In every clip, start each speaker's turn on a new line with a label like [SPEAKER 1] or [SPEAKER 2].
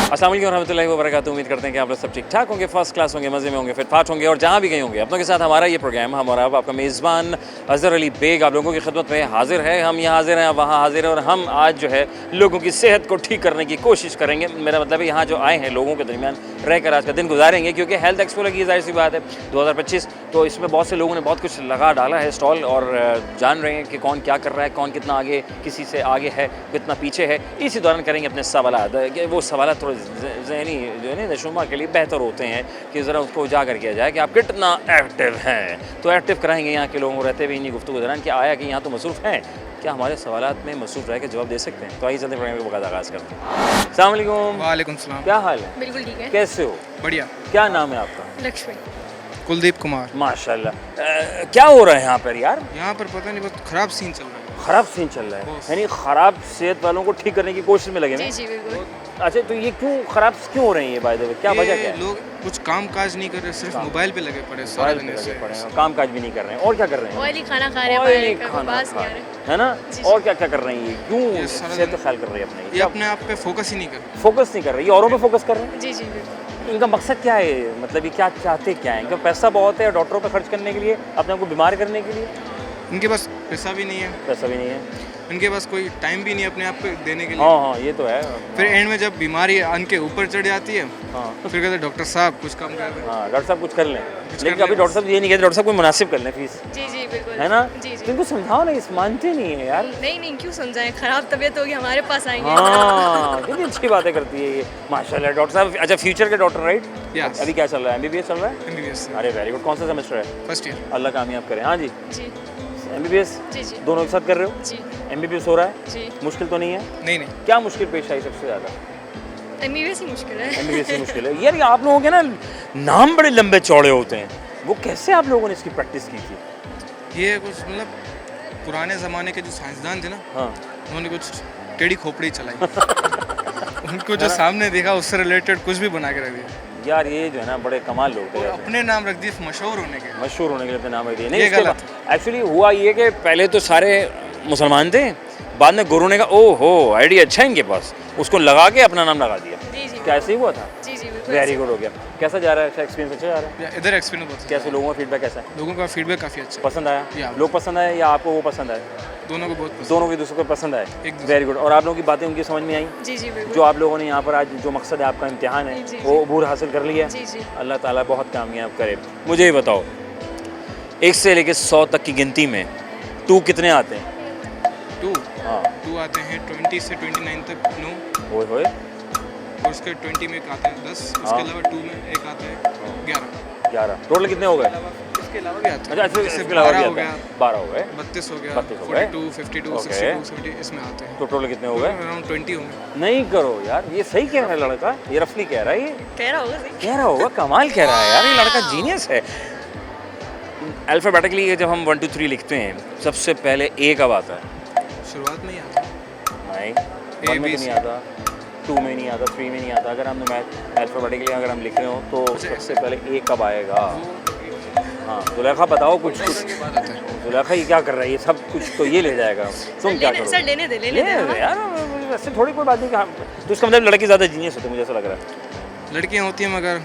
[SPEAKER 1] अस्सलाम वालेकुम रहमतुल्लाहि व बरकातुहू। उम्मीद करते हैं कि आप लोग सब ठीक ठाक होंगे, फर्स्ट क्लास होंगे, मज़े में होंगे, फिट फाट होंगे और जहाँ भी गए होंगे। अपनों के साथ हमारा ये प्रोग्राम, हम और आपका मेज़बान अज़हर अली बेग आप लोगों की खिदमत में हाजिर है। हम यहाँ हाजिर हैं, वहाँ हाजिर हैं और हम आज जो है लोगों की सेहत को ठीक करने की कोशिश करेंगे। मेरा मतलब है यहाँ जो आए हैं लोगों के दरमियान रहकर आज का दिन गुजारेंगे, क्योंकि हेल्थ एक्सपो लगी, जाहिर सी बात है 2025, तो इसमें बहुत से लोगों ने बहुत कुछ लगा डाला है स्टॉल और जान रहे हैं कि कौन क्या कर रहा है, कौन कितना आगे, किसी से आगे है, कितना पीछे है। इसी दौरान करेंगे अपने सवालात, वो सवालात थोड़े ज़हनी जो है ना नशुमा के लिए बेहतर होते हैं कि ज़रा उसको उजागर किया जाए कि आप कितना एक्टिव हैं। तो एक्टिव कराएंगे यहाँ के लोगों को रहते हुए इन्हीं गुफ्तगू दौरान कि आया कि यहाँ तो मसरूफ़ हैं, क्या हमारे सवालात में मसरूफ़ रह के जवाब दे सकते हैं। तो आइए चलते प्रोग्राम का आगाज़ करते हैं। अस्सलाम वालेकुम।
[SPEAKER 2] वालेकुम सलाम।
[SPEAKER 1] क्या हाल है?
[SPEAKER 3] बिल्कुल ठीक है।
[SPEAKER 1] कैसे हो?
[SPEAKER 2] बढ़िया।
[SPEAKER 1] क्या नाम है आपका?
[SPEAKER 3] लक्ष्मी।
[SPEAKER 2] कुलदीप कुमार।
[SPEAKER 1] माशाल्लाह। क्या हो रहा है यहाँ पर यार?
[SPEAKER 2] यहाँ पर पता नहीं, बहुत ख़राब सीन चल रहा है।
[SPEAKER 1] ख़राब सीन चल रहा है, यानी ख़राब सेहत वालों को ठीक करने की कोशिश में लगे
[SPEAKER 3] जी
[SPEAKER 1] हैं।
[SPEAKER 3] जी बिल्कुल।
[SPEAKER 1] अच्छा, तो ये क्यों ख़राब क्यों हो रही है बाय द वे? क्या वजह क्या है?
[SPEAKER 2] लोग कुछ काम काज नहीं कर रहे, सिर्फ मोबाइल पे लगे पड़े सारे
[SPEAKER 1] मोबाइल
[SPEAKER 2] दिन
[SPEAKER 1] पे लगे
[SPEAKER 2] से।
[SPEAKER 1] पड़े हैं, काम काज भी नहीं कर रहे हैं। और क्या कर रहे हैं?
[SPEAKER 3] ऑयली खाना खा रहे हैं,
[SPEAKER 1] ऑयली
[SPEAKER 3] बाहर का
[SPEAKER 1] खाना
[SPEAKER 3] बास
[SPEAKER 1] खा
[SPEAKER 3] नहीं आ
[SPEAKER 1] रहे
[SPEAKER 3] रहे।
[SPEAKER 1] हैं, है ना?
[SPEAKER 3] जी,
[SPEAKER 1] और
[SPEAKER 3] जी।
[SPEAKER 1] क्या क्या कर रही है? क्यों
[SPEAKER 2] ये सारा
[SPEAKER 1] सेहत
[SPEAKER 2] दिन-
[SPEAKER 1] ख्याल कर रही है अपने?
[SPEAKER 2] ये अपने आप पे फोकस ही नहीं कर रहे।
[SPEAKER 1] फोकस नहीं कर रही, ये औरों पे फोकस कर रहे हैं।
[SPEAKER 3] जी जी बिल्कुल।
[SPEAKER 1] इनका मकसद क्या है? मतलब ये क्या चाहते क्या है? इनका पैसा बहुत है डॉक्टरों पे खर्च करने के लिए, अपने आप को बीमार करने के लिए?
[SPEAKER 2] इनके पास पैसा भी नहीं है,
[SPEAKER 1] पैसा भी नहीं है।
[SPEAKER 2] इनके पास कोई टाइम भी नहीं है अपने आप पे देने के लिए।
[SPEAKER 1] हाँ हाँ, ये तो है।
[SPEAKER 2] फिर एंड में जब बीमारी इनके ऊपर चढ़ जाती है,
[SPEAKER 1] हाँ
[SPEAKER 2] फिर कहते हैं डॉक्टर साहब कुछ कम कर दें।
[SPEAKER 1] हाँ, डॉक्टर साहब कुछ कर लें, लेकिन
[SPEAKER 2] कर
[SPEAKER 1] अभी
[SPEAKER 2] लें।
[SPEAKER 1] डॉक्टर साहब ये नहीं कहते, डॉक्टर साहब कोई मुनासिब कर लें फीस,
[SPEAKER 3] जी जी बिल्कुल।
[SPEAKER 1] है ना?
[SPEAKER 3] जी जी।
[SPEAKER 1] तो इनको समझाओ ना, इस मानते नहीं है यार।
[SPEAKER 3] नहीं नहीं, क्यों समझाएं? खराब तबीयत होगी हमारे पास आएंगे।
[SPEAKER 1] हाँ, कितनी अच्छी बातें करती है ये, माशाल्लाह। डॉक्टर साहब, अच्छा फ्यूचर के डॉक्टर राइट?
[SPEAKER 2] Yes.
[SPEAKER 1] अभी क्या चल रहा है? एमबीबीएस चल रहा है?
[SPEAKER 2] MBBS
[SPEAKER 1] अरे वेरी गुड। कौन सा सेमेस्टर है?
[SPEAKER 2] First year.
[SPEAKER 1] अल्लाह कामयाब करे। हाँ जी,
[SPEAKER 3] जी
[SPEAKER 1] एमबीबीएस
[SPEAKER 3] जी जी
[SPEAKER 1] दोनों एक साथ कर रहे हो?
[SPEAKER 3] जी
[SPEAKER 1] एमबीबीएस हो रहा है?
[SPEAKER 3] जी।
[SPEAKER 1] मुश्किल तो नहीं है?
[SPEAKER 2] नहीं नहीं,
[SPEAKER 1] क्या मुश्किल पेश आई सबसे ज़्यादा?
[SPEAKER 3] एमबीबीएस ही मुश्किल है।
[SPEAKER 1] एमबीबीएस ही मुश्किल है यार। ये आप लोगों के ना नाम बड़े लंबे चौड़े होते हैं, वो कैसे आप लोगों ने इसकी प्रैक्टिस की थी?
[SPEAKER 2] ये कुछ मतलब पुराने ज़माने के जो साइंसदान थे ना,
[SPEAKER 1] हाँ,
[SPEAKER 2] उन्होंने कुछ टेढ़ी खोपड़ी चलाई। उनको जो सामने देखा उससे रिलेटेड कुछ भी बना के रख दिया
[SPEAKER 1] यार ये जो है ना बड़े कमाल लोग थे
[SPEAKER 2] और
[SPEAKER 1] यार।
[SPEAKER 2] अपने नाम रख दिए मशहूर होने के।
[SPEAKER 1] मशहूर होने के लिए अपने नाम रख दिए। नहीं,
[SPEAKER 2] ये
[SPEAKER 1] इसके
[SPEAKER 2] गलत
[SPEAKER 1] बाद एक्चुअली हुआ ये कि पहले तो सारे मुसलमान थे, बाद में गुरु ने कहा ओहो आइडिया अच्छा है इनके पास, उसको लगा के अपना नाम लगा दिया।
[SPEAKER 3] जी जी
[SPEAKER 1] क्या ऐसे ही हुआ था?
[SPEAKER 3] जी जी बिल्कुल।
[SPEAKER 1] वेरी गुड हो गया। कैसा जा रहा है? अच्छा एक्सपीरियंस अच्छा जा रहा है?
[SPEAKER 2] या इधर एक्सपीरियंस बहुत
[SPEAKER 1] कैसे लोगों का फीडबैक कैसा है?
[SPEAKER 2] लोगों का फीडबैक काफ़ी अच्छा है।
[SPEAKER 1] पसंद आया?
[SPEAKER 2] या।
[SPEAKER 1] लोग पसंद आए या आपको वो पसंद आए?
[SPEAKER 2] दोनों को बहुत पसंद।
[SPEAKER 1] दोनों के दूसरे को पसंद आए?
[SPEAKER 2] एक दूसरे-
[SPEAKER 1] वेरी गुड। और आप लोगों की बातें उनकी समझ में आई?
[SPEAKER 3] जी जी बिल्कुल।
[SPEAKER 1] जो आप लोगों ने यहाँ पर आज जो मकसद है आपका इम्तिहान है
[SPEAKER 3] जी, जी,
[SPEAKER 1] वो
[SPEAKER 3] जी।
[SPEAKER 1] अबूर हासिल कर लिया है?
[SPEAKER 3] जी जी।
[SPEAKER 1] अल्लाह ताला बहुत कामयाब करे। मुझे ये बताओ, 1 से लेकर 100 तक की गिनती में 2 कितने आते हैं?
[SPEAKER 2] टू
[SPEAKER 1] हाँ,
[SPEAKER 2] टू आते हैं 20 से 29 तक 9,
[SPEAKER 1] होए होए
[SPEAKER 2] और उसके 20 में एक आता है 10,
[SPEAKER 1] हाँ।
[SPEAKER 2] उसके अलावा 2 में एक आता है 11।
[SPEAKER 1] 11 टोटल कितने हो गए?
[SPEAKER 2] इसके अलावा भी आता
[SPEAKER 1] अच्छा,
[SPEAKER 2] है,
[SPEAKER 1] अच्छा,
[SPEAKER 2] जैसे
[SPEAKER 1] इसके अलावा भी
[SPEAKER 2] 12 हो
[SPEAKER 1] आता
[SPEAKER 2] गया,
[SPEAKER 1] है। 12 हो गए,
[SPEAKER 2] 32 हो गया,
[SPEAKER 1] 32 हो गए।
[SPEAKER 2] 42, 52,
[SPEAKER 1] ओके।
[SPEAKER 2] 62, 70 इसमें आते हैं।
[SPEAKER 1] तो टोटल कितने हो गए?
[SPEAKER 2] अराउंड 20 होंगे।
[SPEAKER 1] नहीं करो यार, ये सही कह रहा है लड़का, ये रफली कह रहा है, ये
[SPEAKER 3] कह रहा होगा सही।
[SPEAKER 1] कह रहा होगा, कमाल कह रहा है यार, ये लड़का जीनियस है। अल्फ़ाबेटिकली जब हम 1 2 3 लिखते हैं, सबसे पहले ए कब आता है?
[SPEAKER 2] शुरुआत में ही आता है।
[SPEAKER 1] नहीं, 1 में तो नहीं आता, 2 में नहीं आता, 3 में नहीं आता। अगर हम मैथ अल्फ़ाबेटिकली अगर हम लिख रहे हो तो सबसे पहले ए कब आएगा? हाँ, जुलेखा बताओ कुछ कुछ।
[SPEAKER 2] के बाद आता है।
[SPEAKER 1] जुलेखा ये क्या कर रहा है? ये सब कुछ तो ये ले जाएगा, तुम क्या करो?
[SPEAKER 3] सर लेने दे
[SPEAKER 1] लेने
[SPEAKER 3] हाँ।
[SPEAKER 1] दे यार, वैसे थोड़ी कोई बात नहीं कहा तो इसका मतलब लड़के ज़्यादा जीनियस होते हैं, मुझे ऐसा लग रहा है।
[SPEAKER 2] लड़कियां होती हैं मगर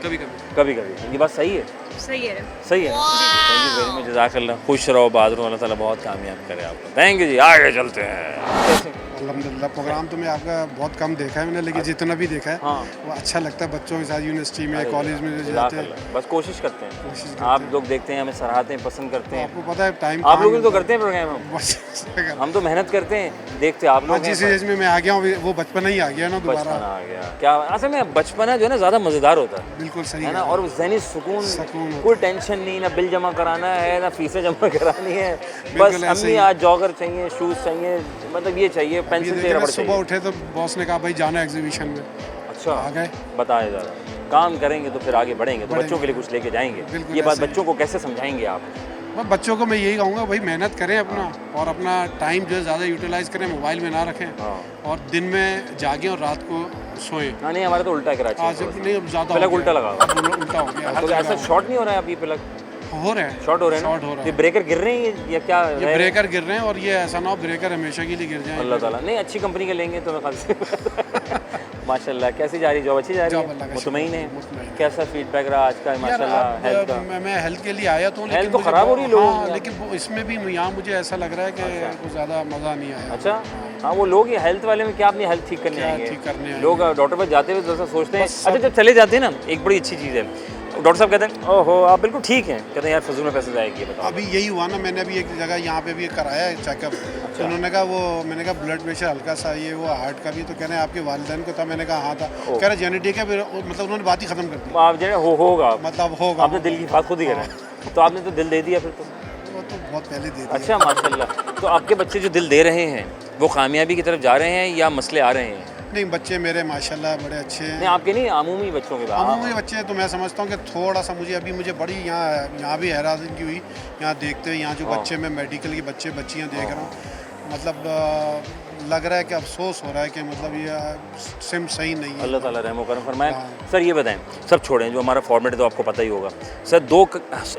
[SPEAKER 2] कभी कभी।
[SPEAKER 1] कभी कभी ये बात सही है?
[SPEAKER 3] सही है।
[SPEAKER 1] सही है। थैंक यू वेरी मच, जज़ाकल्लाह। खुश रहो, बहादुर रहो, अल्लाह ताला बहुत कामयाब करे आपको। थैंक यू जी। आगे चलते हैं।
[SPEAKER 4] अल्हम्दुलिल्लाह। प्रोग्राम तो मैं आपका बहुत कम देखा है मैंने, लेकिन जितना भी देखा है
[SPEAKER 1] हाँ।
[SPEAKER 4] वो अच्छा लगता है। बच्चों के साथ यूनिवर्सिटी में,
[SPEAKER 1] अरे
[SPEAKER 4] कॉलेज में जो जाते हैं,
[SPEAKER 1] जज़ाकल्लाह। बस कोशिश करते हैं,
[SPEAKER 4] कोशिश करते
[SPEAKER 1] आप
[SPEAKER 4] हैं।
[SPEAKER 1] लोग देखते हैं, हमें सराहते हैं, पसंद करते हैं।
[SPEAKER 4] आपको पता है टाइम
[SPEAKER 1] आप लोग भी तो करते हैं प्रोग्राम, हम
[SPEAKER 4] बस
[SPEAKER 1] हम तो मेहनत करते हैं, देखते आप लोग हैं,
[SPEAKER 4] जिस एज में मैं आ गया हूँ वो बचपन ही आ गया ना
[SPEAKER 1] बचपन
[SPEAKER 4] दोबारा।
[SPEAKER 1] आ गया। क्या असल में बचपना जो है ना ज़्यादा मज़ेदार होता है
[SPEAKER 4] बिल्कुल सही
[SPEAKER 1] है ना,
[SPEAKER 4] है।
[SPEAKER 1] और जहनी सुकून,
[SPEAKER 4] सुकून होता
[SPEAKER 1] कोई टेंशन नहीं, ना बिल जमा कराना है, ना फीसें जमा करानी है, बस
[SPEAKER 4] बिल्कुल ऐसे
[SPEAKER 1] अम्मी
[SPEAKER 4] ही।
[SPEAKER 1] आज जॉगर चाहिए, शूज़ चाहिए, मतलब ये चाहिए,
[SPEAKER 4] ये
[SPEAKER 1] पेंसिल
[SPEAKER 4] देखिए
[SPEAKER 1] चाहिए,
[SPEAKER 4] ना,
[SPEAKER 1] रबड़
[SPEAKER 4] सुबह
[SPEAKER 1] चाहिए।
[SPEAKER 4] उठे तो बॉस ने कहा भाई जाना एग्जीबिशन में,
[SPEAKER 1] अच्छा,
[SPEAKER 4] आ गए।
[SPEAKER 1] बताए ज़रा, काम करेंगे तो फिर आगे बढ़ेंगे, तो
[SPEAKER 4] बढ़ेंगे।
[SPEAKER 1] बच्चों के लिए कुछ लेके जाएंगे।
[SPEAKER 4] बिल्कुल
[SPEAKER 1] ये बात
[SPEAKER 4] ऐसे ही।
[SPEAKER 1] बच्चों को कैसे समझाएंगे आप?
[SPEAKER 4] बस बच्चों को मैं यही कहूँगा भाई मेहनत करें अपना, और अपना टाइम जो है ज़्यादा यूटिलाइज करें, मोबाइल में ना रखें,
[SPEAKER 1] हाँ
[SPEAKER 4] और दिन में जागें और रात को सोएं।
[SPEAKER 1] हाँ, नहीं हमारा तो उल्टा है कराची में
[SPEAKER 4] आज
[SPEAKER 1] थोड़ा सा।
[SPEAKER 4] नहीं, अब ज़्यादा
[SPEAKER 1] पलक
[SPEAKER 4] हो गया।
[SPEAKER 1] उल्टा लगा हुआ है।
[SPEAKER 4] अब उल्टा हो गया हर
[SPEAKER 1] तो
[SPEAKER 4] जगह
[SPEAKER 1] ऐसा
[SPEAKER 4] हो।
[SPEAKER 1] शॉर्ट नहीं हो रहा है अभी पलक?
[SPEAKER 4] हो रहे हैं,
[SPEAKER 1] शॉर्ट हो रहे हैं
[SPEAKER 4] शॉर्ट हो
[SPEAKER 1] ना?
[SPEAKER 4] रहा
[SPEAKER 1] ये
[SPEAKER 4] है।
[SPEAKER 1] ब्रेकर गिर रहे हैं या क्या
[SPEAKER 4] ये ब्रेकर गिर रहे हैं और ये ऐसा ना हो ब्रेकर हमेशा के लिए गिर जाए।
[SPEAKER 1] अल्लाह ताला नहीं अच्छी कंपनी के लेंगे तो मैं ख्याल से माशाल्लाह कैसी जा रही जॉब अच्छी जा रही
[SPEAKER 4] जॉब
[SPEAKER 1] है
[SPEAKER 4] अल्लाह का
[SPEAKER 1] मुतमईन है
[SPEAKER 4] मुतमईन है।
[SPEAKER 1] कैसा फीडबैक रहा आज का
[SPEAKER 4] यार
[SPEAKER 1] माशाल्लाह हेल्थ का
[SPEAKER 4] मैं हेल्थ के लिए आया तो
[SPEAKER 1] हेल्थ तो खराब हो रही है लोगों की।
[SPEAKER 4] लेकिन इसमें भी यहाँ मुझे ऐसा लग रहा है कि कुछ ज़्यादा मज़ा नहीं आया।
[SPEAKER 1] अच्छा हाँ वो लोग ये हेल्थ वाले में क्या अपनी हेल्थ ठीक करने
[SPEAKER 4] क्या
[SPEAKER 1] आएंगे
[SPEAKER 4] ठीक करने आएंगे?
[SPEAKER 1] लोग डॉक्टर पर जाते हुए जैसा सोचते हैं अच्छा जब चले जाते हैं ना एक बड़ी अच्छी चीज़ है डॉक्टर साहब कहते हैं ओहो आप बिल्कुल ठीक हैं कहते हैं यार फजूल में पैसे जाएगी बताओ
[SPEAKER 4] अभी यही हुआ ना, मैंने अभी एक जगह यहाँ पे भी कराया है चेकअप। तो उन्होंने कहा मैंने कहा ब्लड प्रेशर हल्का सा ये वो हार्ट का भी, तो कह रहे हैं आपके वालिदैन को था। मैंने कहा हाँ था। कह रहे जेनेटिक है, फिर मतलब उन्होंने बात ही खत्म कर दी।
[SPEAKER 1] आप जो है होगा
[SPEAKER 4] मतलब होगा,
[SPEAKER 1] आपने दिल की बात खुद ही करा तो आपने तो दिल दे दिया फिर तो
[SPEAKER 4] वो तो बहुत पहले दे दिया।
[SPEAKER 1] अच्छा माशाल्लाह तो आपके बच्चे जो दिल दे रहे हैं वो कामयाबी की तरफ जा रहे हैं या मसले आ रहे हैं
[SPEAKER 4] नहीं बच्चे मेरे माशाल्लाह बड़े अच्छे हैं।
[SPEAKER 1] नहीं आपके नहीं आमूमी बच्चों के बात
[SPEAKER 4] अमूमी बच्चे हैं तो मैं समझता हूँ कि थोड़ा सा मुझे बड़ी यहाँ भी हैरानी की हुई यहाँ देखते हुए, यहाँ जो बच्चे मैं मेडिकल के बच्चियाँ देख रहा हूँ, मतलब लग रहा है कि अफसोस हो रहा है कि मतलब ये सिम सही नहीं है।
[SPEAKER 1] अल्लाह ताला रहम करम फरमाए। सर ये बताएं सब छोड़ें जो हमारा फॉर्मेट है तो आपको पता ही होगा सर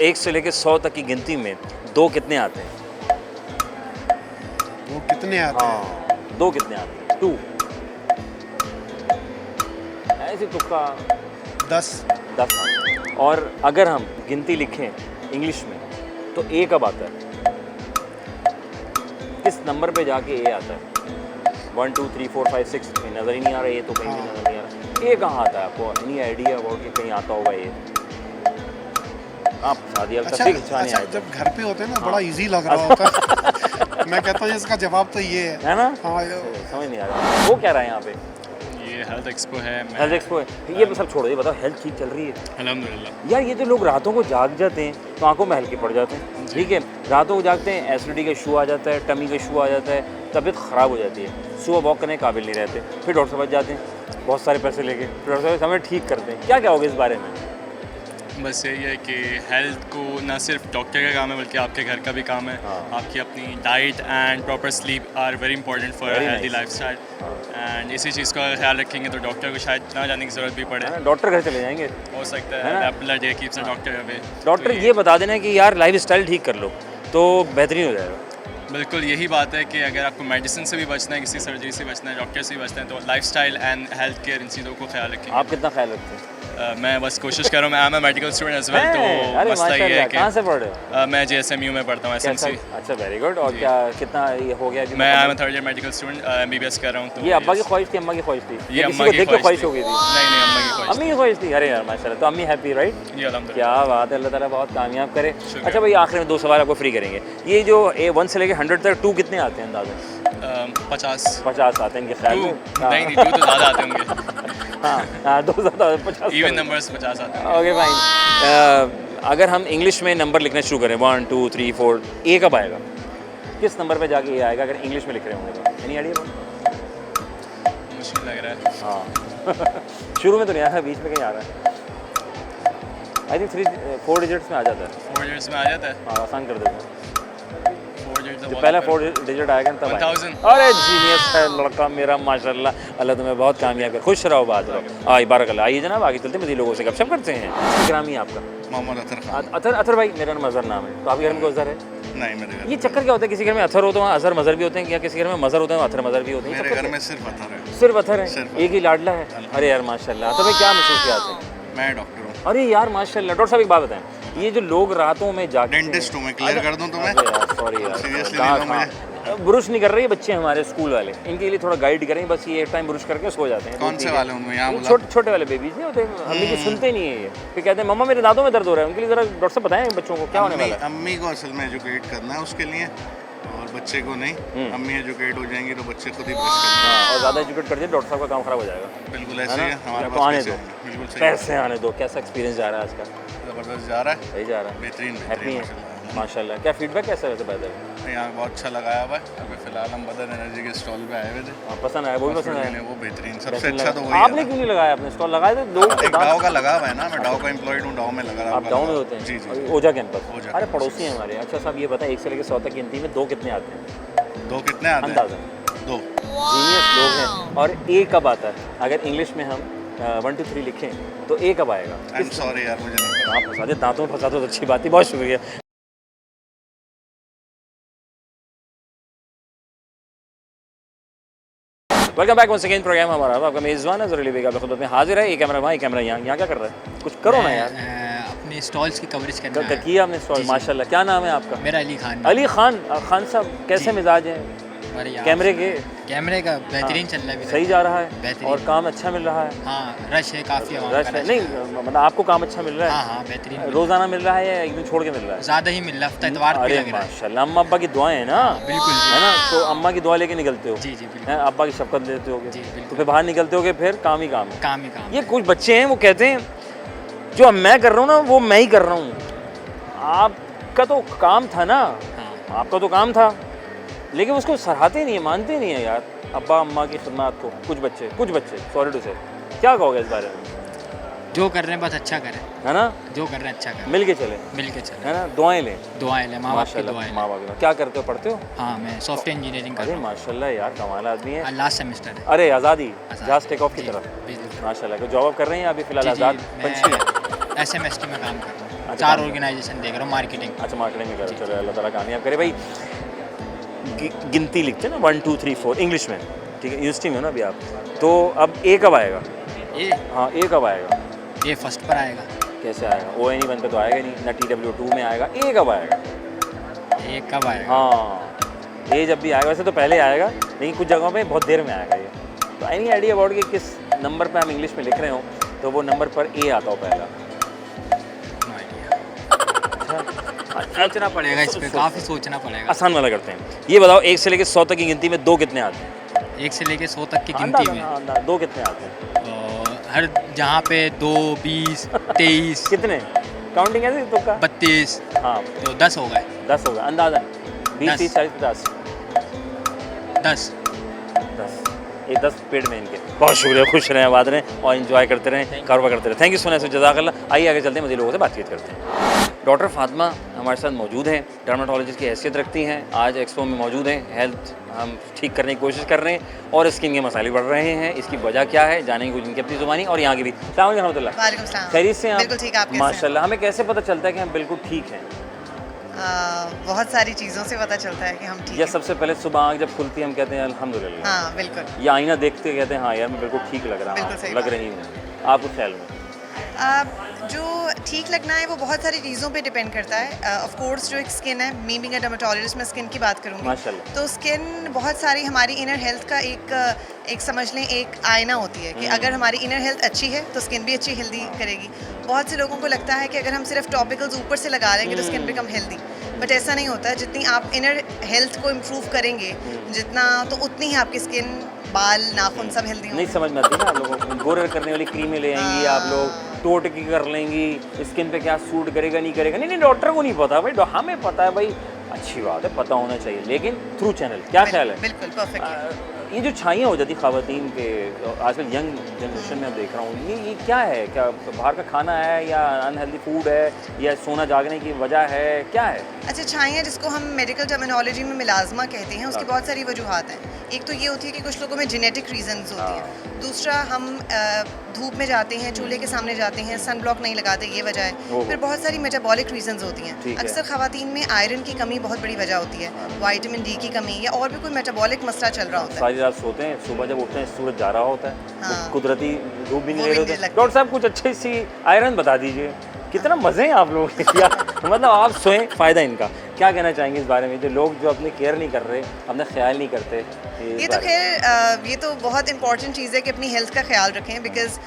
[SPEAKER 1] 1 से लेकर 100 तक की गिनती में 2 कितने आते हैं?
[SPEAKER 4] वो कितने आते हैं?
[SPEAKER 1] हाँ 2 कितने आते हैं? 2 ऐसे तुक्का
[SPEAKER 4] 10
[SPEAKER 1] 10 आते हैं। और अगर हम गिनती लिखें इंग्लिश में तो ए कब आता है? किस नंबर पे जाके ए आता है? 1 2 3 4 5 6 नज़र ही नहीं आ रहा ये तो कहीं भी नज़र नहीं आ रहा। ए कहाँ आता है आपको एनी आइडिया अबाउट कि कहीं आता होगा ये? आप शादी
[SPEAKER 4] अच्छा,
[SPEAKER 1] अच्छा
[SPEAKER 4] जब घर पे होते हैं ना बड़ा इजी लग रहा होता है। मैं कहता हूँ इसका जवाब तो ये
[SPEAKER 1] है ना?
[SPEAKER 4] हाँ
[SPEAKER 1] समझ नहीं आ रहा वो क्या रहा है यहाँ पे?
[SPEAKER 5] ये हेल्थ एक्सपो है।
[SPEAKER 1] हेल्थ एक्सपो है ये सब छोड़ो ये बताओ हेल्थ ठीक चल रही है?
[SPEAKER 5] अल्हम्दुलिल्लाह।
[SPEAKER 1] यार ये तो लोग रातों को जाग जाते हैं तो आंखों में हल्के पड़ जाते हैं ठीक है रातों को जागते हैं एसिडिटी का इशू आ जाता है टमी का इशू आ जाता है तबीयत ख़राब हो जाती है सुबह वॉक करने के काबिल नहीं रहते फिर डॉक्टर साहब जाते हैं बहुत सारे पैसे लेके फिर डॉक्टर साहब हमें ठीक करते हैं क्या क्या होगा इस बारे में?
[SPEAKER 5] बस यही है कि हेल्थ को ना सिर्फ डॉक्टर का काम है बल्कि आपके घर का भी काम है। आपकी अपनी diet and proper sleep are very important for healthy lifestyle and इसी चीज़ का ख्याल रखेंगे तो डॉक्टर को शायद ना जाने की ज़रूरत भी पड़े।
[SPEAKER 1] डॉक्टर घर चले जाएंगे
[SPEAKER 5] हो सकता है Apple day keeps a doctor away.
[SPEAKER 1] Doctor ये बता देना कि यार लाइफ स्टाइल ठीक कर लो तो बेहतरीन हो जाएगा।
[SPEAKER 5] बिल्कुल यही बात है कि अगर आपको मेडिसिन से भी बचना है किसी सर्जरी से बचना है डॉक्टर से भी बचना है तो लाइफस्टाइल एंड हेल्थ केयर इन चीज़ों को ख्याल रखें।
[SPEAKER 1] आप कितना ख्याल रखते हैं?
[SPEAKER 5] मैं बस कोशिश कर रहा हूँ। मैं I am medical student as well तो
[SPEAKER 1] अरे
[SPEAKER 5] मसला ये है
[SPEAKER 1] माशाल्लाह
[SPEAKER 5] कि
[SPEAKER 1] कहाँ से पढ़ रहे हो?
[SPEAKER 5] मैं JSMU में पढ़ता हूँ SMC।
[SPEAKER 1] अच्छा वेरी गुड और क्या कितना ये हो गया?
[SPEAKER 5] मैं I M third year medical student MBBS कर रहा हूँ। तो
[SPEAKER 1] ये अब्बा की ख्वाहिश थी अम्मा की ख्वाहिश थी?
[SPEAKER 5] ये
[SPEAKER 1] या
[SPEAKER 5] अम्मा
[SPEAKER 1] किसी को
[SPEAKER 5] की
[SPEAKER 1] देख के ख्वाहिश
[SPEAKER 5] ख्वाहिश
[SPEAKER 1] हो गई थी?
[SPEAKER 5] नहीं अम्मा की ख्वाहिश
[SPEAKER 1] अम्मी की ख्वाहिश थी। अरे यार माशाल्लाह तो अम्मी हैप्पी राइट?
[SPEAKER 5] जी अल्हम्दुलिल्लाह।
[SPEAKER 1] क्या बात है अल्लाह ताला बहुत कामयाब करे। अच्छा भाई आखिर में 2 सवाल आपको फ्री करेंगे ये जो 1 से लेकर 100 तक 2 कितने आते हैं अंदाज़ा?
[SPEAKER 5] 50
[SPEAKER 1] आते हैं इनके ख्याल में?
[SPEAKER 5] नहीं 2 तो ज़्यादा आते होंगे।
[SPEAKER 1] हाँ 2 ज़्यादा 50
[SPEAKER 5] इवन नंबर्स 50 आते हैं।
[SPEAKER 1] Okay fine. अगर हम इंग्लिश में नंबर लिखना शुरू करें 1 2 3 4 ए कब आएगा? किस नंबर पे जाके ये आएगा अगर इंग्लिश में लिख रहे होंगे तो? Any idea?
[SPEAKER 5] मुश्किल लग रहा है।
[SPEAKER 1] हाँ शुरू में तो नहीं आ रहा बीच में कहीं आ रहा है। आई थिंक 4 डिजिट्स में आ जाता है।
[SPEAKER 5] 4 डिजिट्स में आ जाता है।
[SPEAKER 1] हाँ आसान कर देते हैं
[SPEAKER 5] 4 डिजिट्स
[SPEAKER 1] जो पहला 4 डिजिट आएगा तब आएगा।
[SPEAKER 5] 1000।
[SPEAKER 1] अरे जीनियस है लड़का मेरा माशाल्लाह अल्लाह तुम्हें बहुत कामयाब करे खुश रहो बात रहो। आई बारकल्लाह। आइए जनाब आगे चलते हैं मज़ीद लोगों से गपशप करते हैं। इंस्टाग्राम ही आपका?
[SPEAKER 2] मोहम्मद अतर खान।
[SPEAKER 1] अतर भाई मेरा नाम अजहर नाम है तो आपके घर में कोई अजहर है?
[SPEAKER 2] नहीं मेरे घर
[SPEAKER 1] ये चक्कर क्या होता है किसी घर में अथर हो तो वहाँ अजहर मज़हर भी होते हैं या किसी घर में मज़हर होते हैं अथर मज़हर भी होते हैं?
[SPEAKER 2] मेरे घर में सिर्फ अतर है।
[SPEAKER 1] सिर्फ अथर है
[SPEAKER 2] सिर्फ
[SPEAKER 1] एक ही लाडला है? अरे यार माशाल्लाह। तो भाई क्या महसूसियात है?
[SPEAKER 2] मैं डॉक्टर हूँ।
[SPEAKER 1] अरे यार माशाल्लाह। डॉक्टर साहब एक बात बताएं ये जो लोग रातों में जागते हैं
[SPEAKER 2] डेंटिस्ट हूँ मैं, क्लियर कर दूँ तुम्हें?
[SPEAKER 1] सॉरी यार
[SPEAKER 2] Seriously
[SPEAKER 1] कहाँ
[SPEAKER 2] नहीं लो
[SPEAKER 1] कहाँ ब्रुश नहीं कर रहे बच्चे हमारे स्कूल वाले इनके लिए थोड़ा गाइड करें बस ये एक टाइम ब्रुश करके सो जाते हैं।
[SPEAKER 2] कौन से वाले उनमें यहाँ बोला?
[SPEAKER 1] छोटे छोटे वाले बेबीज नहीं होते अम्मी की सुनते नहीं है ये फिर कहते हैं मम्मा मेरे दांतों में दर्द हो रहा है उनके लिए ज़रा डॉक्टर साहब बताएं बच्चों को क्या होने वाला है?
[SPEAKER 2] अम्मी को असल में एजुकेट करना है उसके लिए और बच्चे को नहीं। अम्मी एजुकेट हो जाएंगी तो बच्चे खुद ही ब्रश करेंगे।
[SPEAKER 1] हाँ और ज़्यादा एजुकेट कर दिए डॉक्टर साहब का काम खराब हो जाएगा।
[SPEAKER 2] बिल्कुल ऐसे ही है हमारे
[SPEAKER 1] तो
[SPEAKER 2] पास
[SPEAKER 1] आने
[SPEAKER 2] पैसे
[SPEAKER 1] दो
[SPEAKER 2] हैं। बिल्कुल सही
[SPEAKER 1] पैसे आने दो। कैसा एक्सपीरियंस जा रहा है आज का?
[SPEAKER 2] ज़बरदस्त जा रहा है।
[SPEAKER 1] सही जा रहा है?
[SPEAKER 2] बेहतरीन
[SPEAKER 1] हैप्पी
[SPEAKER 2] बेहतरीन
[SPEAKER 1] है माशाल्लाह। क्या फीडबैक कैसा है वैसे बाय द वे?
[SPEAKER 2] यहाँ बहुत अच्छा लगाया हुआ है। अभी फिलहाल हम बदर एनर्जी के स्टॉल पे आए हुए थे।
[SPEAKER 1] पसंद आया वो भी पसंद आया?
[SPEAKER 2] वो बेहतरीन सबसे अच्छा तो वही
[SPEAKER 1] आपने
[SPEAKER 2] है।
[SPEAKER 1] क्यों नहीं लगाया अपने स्टॉल लगाए थे दो?
[SPEAKER 2] एक डाव का लगा हुआ है ना, मैं डाव का एम्प्लॉयड हूँ, डाव में लगा रहा
[SPEAKER 1] आप डाउन में होते हैं?
[SPEAKER 2] जी जी।
[SPEAKER 1] ओजा कैंपस?
[SPEAKER 2] ओजा
[SPEAKER 1] अरे
[SPEAKER 2] कैंपस।
[SPEAKER 1] पड़ोसी हैं हमारे। अच्छा साहब ये बताएं 1 से लेकर 100 तक गिनती में 2 कितने आते हैं?
[SPEAKER 2] 2 कितने आते हैं?
[SPEAKER 1] अंदाज़ा
[SPEAKER 2] 2।
[SPEAKER 1] जीनियस लोग हैं। और ए कब आता है अगर इंग्लिश में हम 1 2 3 लिखें तो ए कब आएगा?
[SPEAKER 4] आई एम सॉरी यार, मुझे नहीं पता।
[SPEAKER 1] आप फंसा दे, दांतों में फंसा दो तो अच्छी बात है, बहुत शुक्रिया। Welcome back once again program हमारा। आपका मेज़बान अज़हर अली बेग आपकी खिदमत में हाजिर है। एक कैमरा वहाँ, एक कैमरा यहाँ क्या कर रहा है? कुछ करो ना यार।
[SPEAKER 6] अपने स्टॉल्स की कवरेज करना है।
[SPEAKER 1] किया आपने स्टॉल, माशाल्लाह। क्या नाम है आपका?
[SPEAKER 6] मेरा अली खान।
[SPEAKER 1] अली खान। खान साहब कैसे मिजाज हैं
[SPEAKER 6] बढ़िया। कैमरे का बेहतरीन चल रहा है,
[SPEAKER 1] सही जा रहा है
[SPEAKER 6] बेहतरीन।
[SPEAKER 1] और काम अच्छा मिल रहा है?
[SPEAKER 6] हाँ, रश है काफ़ी।
[SPEAKER 1] रश है नहीं, मतलब आपको काम अच्छा मिल रहा है?
[SPEAKER 6] हाँ बेहतरीन।
[SPEAKER 1] रोजाना मिल रहा है या एक दिन छोड़ के मिल रहा है?
[SPEAKER 6] ज़्यादा ही मिल रहा है, हफ्ता इतवार पे
[SPEAKER 1] अरे
[SPEAKER 6] लग रहा है।
[SPEAKER 1] माशाल्लाह, अम्मा अब्बा की दुआएं हैं ना?
[SPEAKER 6] बिल्कुल
[SPEAKER 1] है ना, तो अम्मा की दुआ लेके निकलते हो?
[SPEAKER 6] जी बिल्कुल।
[SPEAKER 1] हैं, अब्बा की शफकत लेते होगे?
[SPEAKER 6] जी बिल्कुल।
[SPEAKER 1] तो फिर बाहर निकलते होगे, फिर काम ही काम है।
[SPEAKER 6] काम ही काम।
[SPEAKER 1] ये कुछ बच्चे हैं वो कहते हैं जो अब मैं कर रहा हूँ ना वो मैं ही कर रहा हूँ। आपका तो काम था ना,
[SPEAKER 6] हाँ
[SPEAKER 1] आपका तो काम था, लेकिन उसको सराहते नहीं है, मानते नहीं है यार अब्बा अम्मा की खिदमत को। कुछ बच्चे सॉरी टू से, क्या कहोगे इस बारे में?
[SPEAKER 6] जो कर रहे हैं बस अच्छा करें,
[SPEAKER 1] है ना,
[SPEAKER 6] जो कर रहे हैं अच्छा करें,
[SPEAKER 1] मिल के चले,
[SPEAKER 6] मिल के चलें,
[SPEAKER 1] है ना, दुआएं लें।
[SPEAKER 6] दुआएं लें, माँ बाप की दुआएं।
[SPEAKER 1] माँ बाप। क्या करते हो, पढ़ते हो?
[SPEAKER 6] हाँ, मैं सॉफ्टवेयर इंजीनियरिंग कर
[SPEAKER 1] अरे
[SPEAKER 6] रहा हूँ।
[SPEAKER 1] माशाल्लाह यार, कमाल आदमी है।
[SPEAKER 6] लास्ट सेमेस्टर है।
[SPEAKER 1] अरे आज़ादी
[SPEAKER 6] आज़ाद।
[SPEAKER 1] जहाज टेक ऑफ की
[SPEAKER 6] जी,
[SPEAKER 1] तरफ,
[SPEAKER 6] बिल्कुल।
[SPEAKER 1] माशाल्लाह। को जॉब कर रहे हैं अभी फिलहाल?
[SPEAKER 6] जी,
[SPEAKER 1] आज़ाद पंछी है।
[SPEAKER 6] मैं SMST में काम कर रहा हूँ।
[SPEAKER 1] अच्छा,
[SPEAKER 6] 4
[SPEAKER 1] काम
[SPEAKER 6] ऑर्गेनाइजेशन देख रहा हूँ, मार्केटिंग।
[SPEAKER 1] अच्छा, मार्केटिंग में कर रहे हो। चलो अल्लाह ताला कामयाब करे भाई। गिनती लिखते हैं ना 1 2 3 4 इंग्लिश में, ठीक है? यूनिवर्सिटी में हो ना अभी आप, तो अब ए कब आएगा?
[SPEAKER 6] ये
[SPEAKER 1] हाँ, ए कब आएगा?
[SPEAKER 6] ये फर्स्ट पर आएगा।
[SPEAKER 1] कैसे आएगा? ONE1 पे तो आएगा नहीं ना, TW2 में आएगा। ए कब आएगा?
[SPEAKER 6] ये कब आएगा?
[SPEAKER 1] हाँ, ए जब भी आएगा, वैसे तो पहले आएगा लेकिन कुछ जगहों पे बहुत देर में आएगा ये। तो एनी आइडिया अबाउट कि किस नंबर पे हम इंग्लिश में लिख रहे हो, तो वो नंबर पर ए आता हो पहला?
[SPEAKER 6] No idea। सोचना पड़ेगा इस पे, काफ़ी सोचना पड़ेगा।
[SPEAKER 1] आसान वाला करते हैं। ये बताओ 1 से लेकर 100 तक की गिनती में 2 कितने आते हैं?
[SPEAKER 6] 1 से लेके 100 तक की गिनती में
[SPEAKER 1] 2 कितने आते हैं?
[SPEAKER 6] हर जहाँ पे 2, 20, 23,
[SPEAKER 1] कितने? काउंटिंग ऐसे तुक्का?
[SPEAKER 6] 32,
[SPEAKER 1] हाँ,
[SPEAKER 6] तो 10 हो गए।
[SPEAKER 1] 10 होगा अंदाज़ा। 20
[SPEAKER 6] 10।
[SPEAKER 1] 30 40 50
[SPEAKER 6] 10।
[SPEAKER 1] 10। ये 10 पेड़ में इनके। बहुत शुक्रिया, खुश रहें, आबाद रहें और एंजॉय करते रहें, कारोबार करते रहें। थैंक यू सो मच, जज़ाकल्लाह। आइए आगे चलते हैं, मज़ीद लोगों से बातचीत करते हैं। डॉक्टर फातिमा हमारे साथ मौजूद हैं, डर्माटोलॉजिस्ट की हैसियत रखती हैं। आज एक्सपो में मौजूद हैं। हेल्थ हम ठीक करने की कोशिश कर रहे हैं और स्किन के मसाले बढ़ रहे हैं। इसकी वजह क्या है जानेंगे कुछ इनकी अपनी ज़ुबानी और यहाँ की भी। अस्सलाम वालेकुम रहमतुल्लाह।
[SPEAKER 7] वालेकुम सलाम।
[SPEAKER 1] खैरियत से हैं आप?
[SPEAKER 7] बिल्कुल ठीक, आप कैसे हैं?
[SPEAKER 1] माशाल्लाह। हमें कैसे पता चलता है कि हम बिल्कुल ठीक हैं?
[SPEAKER 7] बहुत सारी चीज़ों से पता चलता है कि हम ठीक
[SPEAKER 1] या
[SPEAKER 7] हैं।
[SPEAKER 1] सबसे पहले सुबह आँख जब खुलती है हम कहते हैं अल्हम्दुलिल्लाह,
[SPEAKER 7] हाँ बिल्कुल।
[SPEAKER 1] या आईना देखते कहते हैं हाँ यार मैं बिल्कुल ठीक लग रहा
[SPEAKER 7] बिल्कुल
[SPEAKER 1] हूँ,
[SPEAKER 7] सही
[SPEAKER 1] लग
[SPEAKER 7] बात।
[SPEAKER 1] रही हूँ। आपको ख्याल में
[SPEAKER 7] जो ठीक लगना है वो बहुत सारी चीज़ों पे डिपेंड करता है। ऑफ कोर्स जो एक स्किन है, मी बीइंग अ डर्मेटोलॉजिस्ट मैं स्किन की बात करूँगी।
[SPEAKER 1] माशाल्लाह।
[SPEAKER 7] तो स्किन बहुत सारी हमारी इनर हेल्थ का एक समझ लें एक आईना होती है कि अगर हमारी इनर हेल्थ अच्छी है तो स्किन भी अच्छी हेल्दी करेगी। बहुत से लोगों को लगता है कि अगर हम सिर्फ टॉपिकल्स ऊपर से लगा लेंगे तो स्किन बिकम हेल्दी, बट ऐसा नहीं होता है। जितनी आप इनर हेल्थ को इम्प्रूव करेंगे जितना, तो उतनी ही आपकी स्किन, बाल, नाखून सब हेल्दी
[SPEAKER 1] नहीं
[SPEAKER 7] होंगे।
[SPEAKER 1] समझ में आती ना आप लोगों को। गोरे करने वाली क्रीमें ले आएंगी आप लोग, टोटकी कर लेंगी, स्किन पे क्या सूट करेगा नहीं करेगा। नहीं डॉक्टर को नहीं पता भाई, हमें पता है भाई। अच्छी बात है, पता होना चाहिए, लेकिन थ्रू चैनल क्या ख्याल है?
[SPEAKER 7] बिल्कुल परफेक्ट।
[SPEAKER 1] ये जो छाइयाँ हो जाती ख़वातीन के आजकल यंग जनरेशन में, अब देख रहा हूँ ये क्या है? क्या बाहर का खाना है या अनहेल्दी फूड है या सोना जागने की वजह है, क्या है?
[SPEAKER 7] अच्छा, छाइयाँ जिसको हम मेडिकल टर्मिनोलॉजी में मिलाजमा कहते हैं, उसकी बहुत सारी वजूहात हैं। एक तो ये होती है कि कुछ लोगों में जेनेटिक रीजंस होती हैं। दूसरा, हम धूप में जाते हैं, चूल्हे के सामने जाते हैं, सन ब्लॉक नहीं लगाते, ये वजह है। फिर बहुत सारी मेटाबॉलिक रीजंस होती हैं। अक्सर ख़वातीन में आयरन की कमी बहुत बड़ी वजह होती है, विटामिन डी की कमी या और भी कोई मेटाबॉलिक मसला चल रहा होता है।
[SPEAKER 1] सारी रात सोते हैं, सुबह जब उठते हैं सूरज जा रहा होता है,
[SPEAKER 7] हाँ।
[SPEAKER 1] वो कुदरती धूप भी नहीं
[SPEAKER 7] वो
[SPEAKER 1] ले
[SPEAKER 7] भी
[SPEAKER 1] रहे
[SPEAKER 7] नहीं
[SPEAKER 1] होते।
[SPEAKER 7] लगती।
[SPEAKER 1] डॉक्टर साहब कुछ अच्छी सी आयरन बता दीजिए। कितना मज़े हैं आप लोगों के या मतलब आप सोएं, फ़ायदा इनका क्या कहना चाहेंगे इस बारे में? जो लोग जो अपनी केयर नहीं कर रहे, अपना ख्याल नहीं करते,
[SPEAKER 7] ये तो खैर ये तो बहुत इंपॉर्टेंट चीज़ है कि अपनी हेल्थ का ख्याल रखें। बिकॉज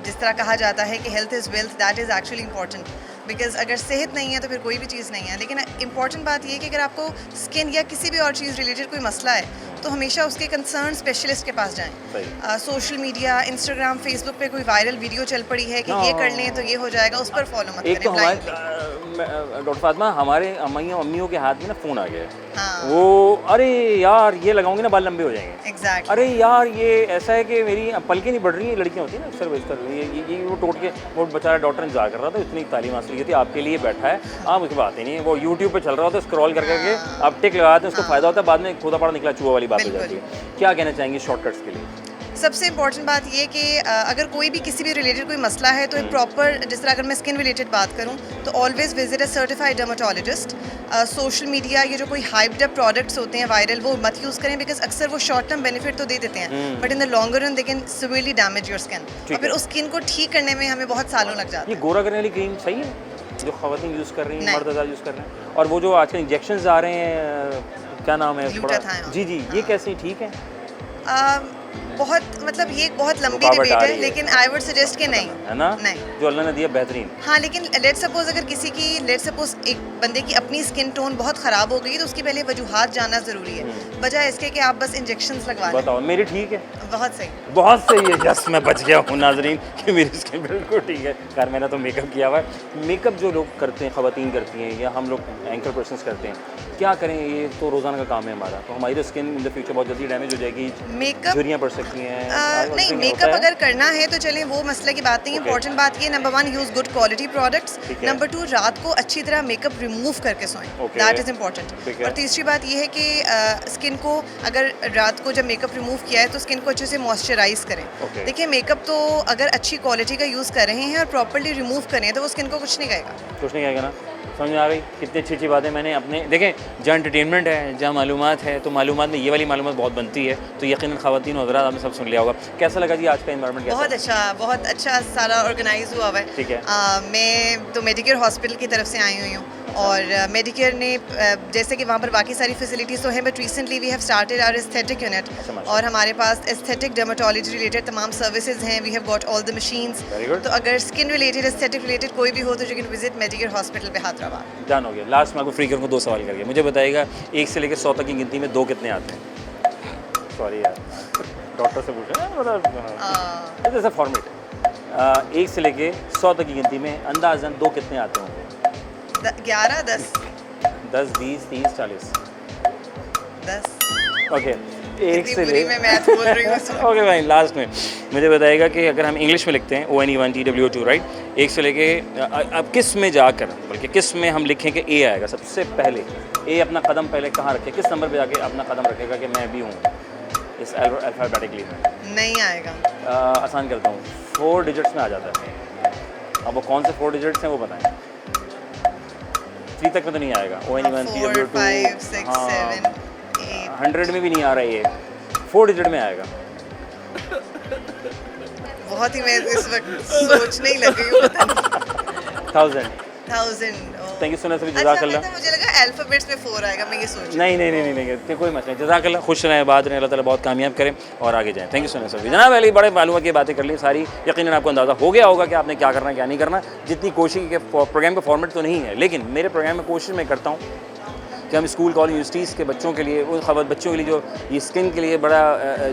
[SPEAKER 7] जिस तरह कहा जाता है कि health is wealth, that is actually important. Because अगर सेहत नहीं है तो फिर कोई भी चीज़ नहीं है। लेकिन इंपॉर्टेंट बात ये है कि अगर आपको स्किन या किसी भी और चीज़ रिलेटेड कोई मसला है तो हमेशा उसके कंसर्न स्पेशलिस्ट के पास जाएं। सोशल मीडिया, इंस्टाग्राम, फेसबुक पे कोई वायरल वीडियो चल पड़ी है कि ये कर लें तो ये हो जाएगा, उस पर फॉलो मत
[SPEAKER 1] एक तो
[SPEAKER 7] करें
[SPEAKER 1] हमारे
[SPEAKER 7] blindly।
[SPEAKER 1] डॉक्टर फातिमा, हमारे अम्मियों के हाथ में ना फ़ोन आ गया है।
[SPEAKER 7] हाँ।
[SPEAKER 1] वो अरे यार ये लगाऊंगी ना बाल लंबे हो जाएंगे।
[SPEAKER 7] एग्जैक्ट।
[SPEAKER 1] अरे यार ये ऐसा है कि मेरी पलकें नहीं बढ़ रही हैं। लड़कियां होती हैं ना अक्सर बेशतर, ये वो टोट के वो बेचारा डॉक्टर इंतजार कर रहा था, इतनी तालीम हासिल की थी, आपके लिए बैठा है, आप उसकी बात ही नहीं है। वो यूट्यूब पे चल रहा होता है, स्क्रॉल कर करके आप टिक लगाते हैं, उसको फ़ायदा होता है, बाद में खुदा पड़ा निकला चूहा वाली बात हो जाती है। क्या कहना चाहेंगे शॉर्टकट्स के लिए?
[SPEAKER 7] सबसे इम्पॉर्टेंट बात ये कि अगर कोई भी किसी भी रिलेटेड कोई मसला है तो एक प्रॉपर, जिस तरह अगर मैं स्किन रिलेटेड बात करूँ तो always visit a certified dermatologist. Social media ये जो कोई हाइप्ड अप प्रोडक्ट्स होते हैं वायरल, वो मत यूज़ करें, बिकॉज अक्सर वो शॉर्ट टर्म बेनिफिट तो दे देते हैं but in the longer run they can severely damage your skin, और फिर उस स्किन को ठीक करने में हमें बहुत सालों लग जाते
[SPEAKER 1] ये
[SPEAKER 7] हैं।
[SPEAKER 1] गोरा करने वाली क्रीम सही है जो ख़वातीन यूज़ कर रही हैं,
[SPEAKER 7] नहीं।
[SPEAKER 1] मर्द यूज़ कर रहे हैं? और वो जो आजकल इंजेक्शंस आ रहे हैं, क्या नाम है
[SPEAKER 7] ग्लूटाथायोन।
[SPEAKER 1] जी जी, ये कैसे ठीक है?
[SPEAKER 7] बहुत मतलब ये एक बहुत लंबी
[SPEAKER 1] रुकावट आ
[SPEAKER 7] डिबेट
[SPEAKER 1] रही
[SPEAKER 7] है,
[SPEAKER 1] है।
[SPEAKER 7] लेकिन आई वुड सजेस्ट कि नहीं।
[SPEAKER 1] है ना?
[SPEAKER 7] नहीं।
[SPEAKER 1] जो अल्लाह ने दिया बेहतरीन।
[SPEAKER 7] हाँ, लेकिन लेट सपोज अगर किसी की, लेट सपोज एक बंदे की अपनी स्किन टोन बहुत ख़राब हो गई है तो उसकी पहले वजूहात जानना ज़रूरी है, बजाय इसके कि आप बस इंजेक्शंस लगवा लें।
[SPEAKER 1] बताओ, मेरी ठीक है?
[SPEAKER 7] बहुत सही।
[SPEAKER 1] बहुत सही है, यस मैं बच गया हूँ नाजरीन कि मेरी स्किन बिल्कुल ठीक है। खैर मैंने तो मेकअप किया हुआ है। मेकअप जो लोग करते हैं, ख़वातीन करती हैं या हम लोग एंकर पर्सन्स करते हैं, क्या करें? ये तो रोज़ाना का काम है हमारा, तो हमारी स्किन इन द फ्यूचर बहुत जल्दी डैमेज हो जाएगी,
[SPEAKER 7] मेकअप
[SPEAKER 1] झुर्रियाँ पड़ सकती हैं।
[SPEAKER 7] नहीं, मेकअप अगर करना है तो चलें, वो मसले की बात नहीं है। इंपॉर्टेंट बात ये, number 1 use good quality products,
[SPEAKER 1] ठीक है।
[SPEAKER 7] नंबर 2 रात को अच्छी तरह मेकअप रिमूव करके सोएं,
[SPEAKER 1] Okay.
[SPEAKER 7] दैट इज़
[SPEAKER 1] ठीक
[SPEAKER 7] इंपॉर्टेंट।
[SPEAKER 1] है।
[SPEAKER 7] और तीसरी बात ये है कि स्किन को अगर रात को जब मेकअप रिमूव किया है तो स्किन को अच्छे से मॉइस्चराइज करें।
[SPEAKER 1] Okay.
[SPEAKER 7] देखिए, मेकअप तो अगर अच्छी क्वालिटी का यूज़ कर रहे हैं और प्रॉपरली रिमूव करें तो वो स्किन को कुछ नहीं कहेगा।
[SPEAKER 1] कुछ नहीं कहेगा ना? समझ में आ गई? कितनी अच्छी अच्छी बातें मैंने अपने देखें। जहाँ एंटरटेनमेंट है, जहाँ मालूमात है, तो मालूमात में ये वाली मालूमात बहुत बनती है, तो यकीनन ख़वातीन और हज़रात आपने सब सुन लिया होगा। कैसा लगा जी आज का एनवायरनमेंट?
[SPEAKER 7] बहुत अच्छा सारा ऑर्गेनाइज हुआ हुआ है।
[SPEAKER 1] ठीक है।
[SPEAKER 7] मैं तो मेडिकेयर हॉस्पिटल की तरफ से आई हुई हूँ, और मेडिकेयर ने जैसे कि वहाँ पर बाकी सारी फैसिलिटीज़ तो हैं, but recently we have started our aesthetic unit, और हमारे पास एस्थेटिक डर्माटोलॉजी रिलेटेड तमाम सर्विसेज हैं। We have got all the machines.
[SPEAKER 1] Very good.
[SPEAKER 7] तो अगर स्किन रिलेटेड, एस्थेटिक रिलेटेड कोई भी हो तो you can visit Medicare hospital Hyderabad.
[SPEAKER 1] Done हो गया। लास्ट में आपको फ्री करूँगा 2 सवाल करके। मुझे बताइएगा 1 से लेकर 100 तक की गिनती में 2 कितने आते हैं? सॉरी यार, डॉक्टर से पूछा, मतलब जैसा फॉर्मेट है। 1 से लेके 100 तक की गिनती में अंदाज़न 2 कितने आते होंगे?
[SPEAKER 7] 11, 10,
[SPEAKER 1] 10, 20, 30, 40।
[SPEAKER 7] 10।
[SPEAKER 1] ओके, 1
[SPEAKER 7] इतनी
[SPEAKER 1] से
[SPEAKER 7] बुरी मैं मैथ बोल रही हूँ।
[SPEAKER 1] ओके भाई, लास्ट में मुझे बताइएगा कि अगर हम इंग्लिश में लिखते हैं ONE1TW2 राइट, 1 से लेके अब किस में जाकर, बल्कि किस में हम लिखें कि ए आएगा सबसे पहले? ए अपना कदम पहले कहाँ रखे, किस नंबर पे जाके अपना कदम रखेगा कि मैं भी हूँ इस अल्फ़ाबेटिकली में?
[SPEAKER 7] नहीं आएगा।
[SPEAKER 1] आसान करता हूँ, 4 डिजिट्स में आ जाता है। अब वो कौन से 4 डिजिट्स हैं वो बताएं। 3 तक में तो नहीं आएगा।
[SPEAKER 7] 4, 5, 6, 7, 8।
[SPEAKER 1] 100 में भी नहीं आ रहा है, ये 4 डिजिट में आएगा।
[SPEAKER 7] बहुत ही मैं इस वक्त सोचने ही लग गई हूँ।
[SPEAKER 1] 1000।
[SPEAKER 7] 1000।
[SPEAKER 1] थैंक यू सो मच,
[SPEAKER 7] अच्छा,
[SPEAKER 1] जज़ाकल्लाह।
[SPEAKER 7] मुझे लगा अल्फाबेट्स में 4 आएगा, मैं ये सोच रही
[SPEAKER 1] नहीं, कोई मसला नहीं। जज़ाकल्लाह, खुश रहें, आबाद रहें, अल्लाह ताला बहुत कामयाब करें और आगे जाएं। Thank you so much sir. जनाब अली, बड़े मालूमात की बातें कर ली सारी, यकीनन आपको अंदाज़ा हो गया होगा कि आपने क्या करना है क्या नहीं करना। जितनी कोशिश के प्रोग्राम का फॉर्मेट तो नहीं है, लेकिन मेरे प्रोग्राम में कोशिश मैं करता हूँ कि हम स्कूल कॉलेज यूनिवर्सिटीज़ के बच्चों के लिए, उन बच्चों के लिए जो ये स्किन के लिए बड़ा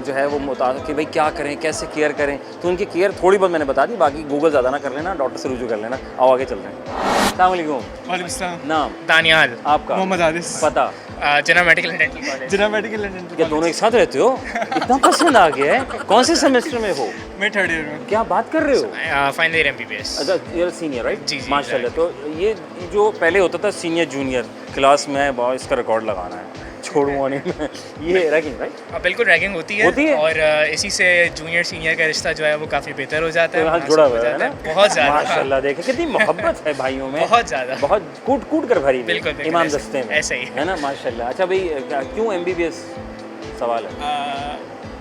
[SPEAKER 1] जो है वो कि भाई क्या करें, कैसे केयर करें, तो उनकी केयर थोड़ी बहुत मैंने बता दी, बाकी गूगल ज़्यादा ना कर लेना, डॉक्टर से रुजू कर लेना। आओ आगे चल रहे हैं। अस्सलाम वालेकुम।
[SPEAKER 2] वालेकुम सलाम।
[SPEAKER 1] नाम?
[SPEAKER 6] दानियाल।
[SPEAKER 1] आपका?
[SPEAKER 2] मोहम्मद आदिस।
[SPEAKER 1] पता?
[SPEAKER 6] जना medical and dental college.
[SPEAKER 2] Jinnah medical and dental
[SPEAKER 1] क्या दोनों एक साथ रहते हो? इतना पसंद आ गया है। कौन से सेमेस्टर में हो?
[SPEAKER 2] मैं 3rd ईयर में।
[SPEAKER 1] क्या बात कर रहे हो?
[SPEAKER 6] Final year MBBS।
[SPEAKER 1] अच्छा, यूर सीनियर राइट?
[SPEAKER 6] जी, जी,
[SPEAKER 1] माशाल्लाह। तो ये जो पहले होता था सीनियर जूनियर क्लास में, बहुत इसका रिकॉर्ड लगाना है, छोड़ूंगा नहीं मैं। ये रैगिंग राइट?
[SPEAKER 6] बिल्कुल रैगिंग होती है और इसी से जूनियर सीनियर का रिश्ता जो है वो काफ़ी बेहतर हो जाता है,
[SPEAKER 1] तो जुड़ा हुआ है ना?
[SPEAKER 6] बहुत ज़्यादा।
[SPEAKER 1] माशाल्लाह, देखें कितनी मोहब्बत है भाइयों में,
[SPEAKER 6] बहुत ज़्यादा,
[SPEAKER 1] बहुत कूट कर भरी हुई।
[SPEAKER 6] बिल्कुल,
[SPEAKER 1] इमाम
[SPEAKER 6] ऐसे-
[SPEAKER 1] दस्ते में
[SPEAKER 6] ऐसे ही
[SPEAKER 1] है ना? माशाल्लाह। अच्छा भाई, क्यों MBBS सवाल है?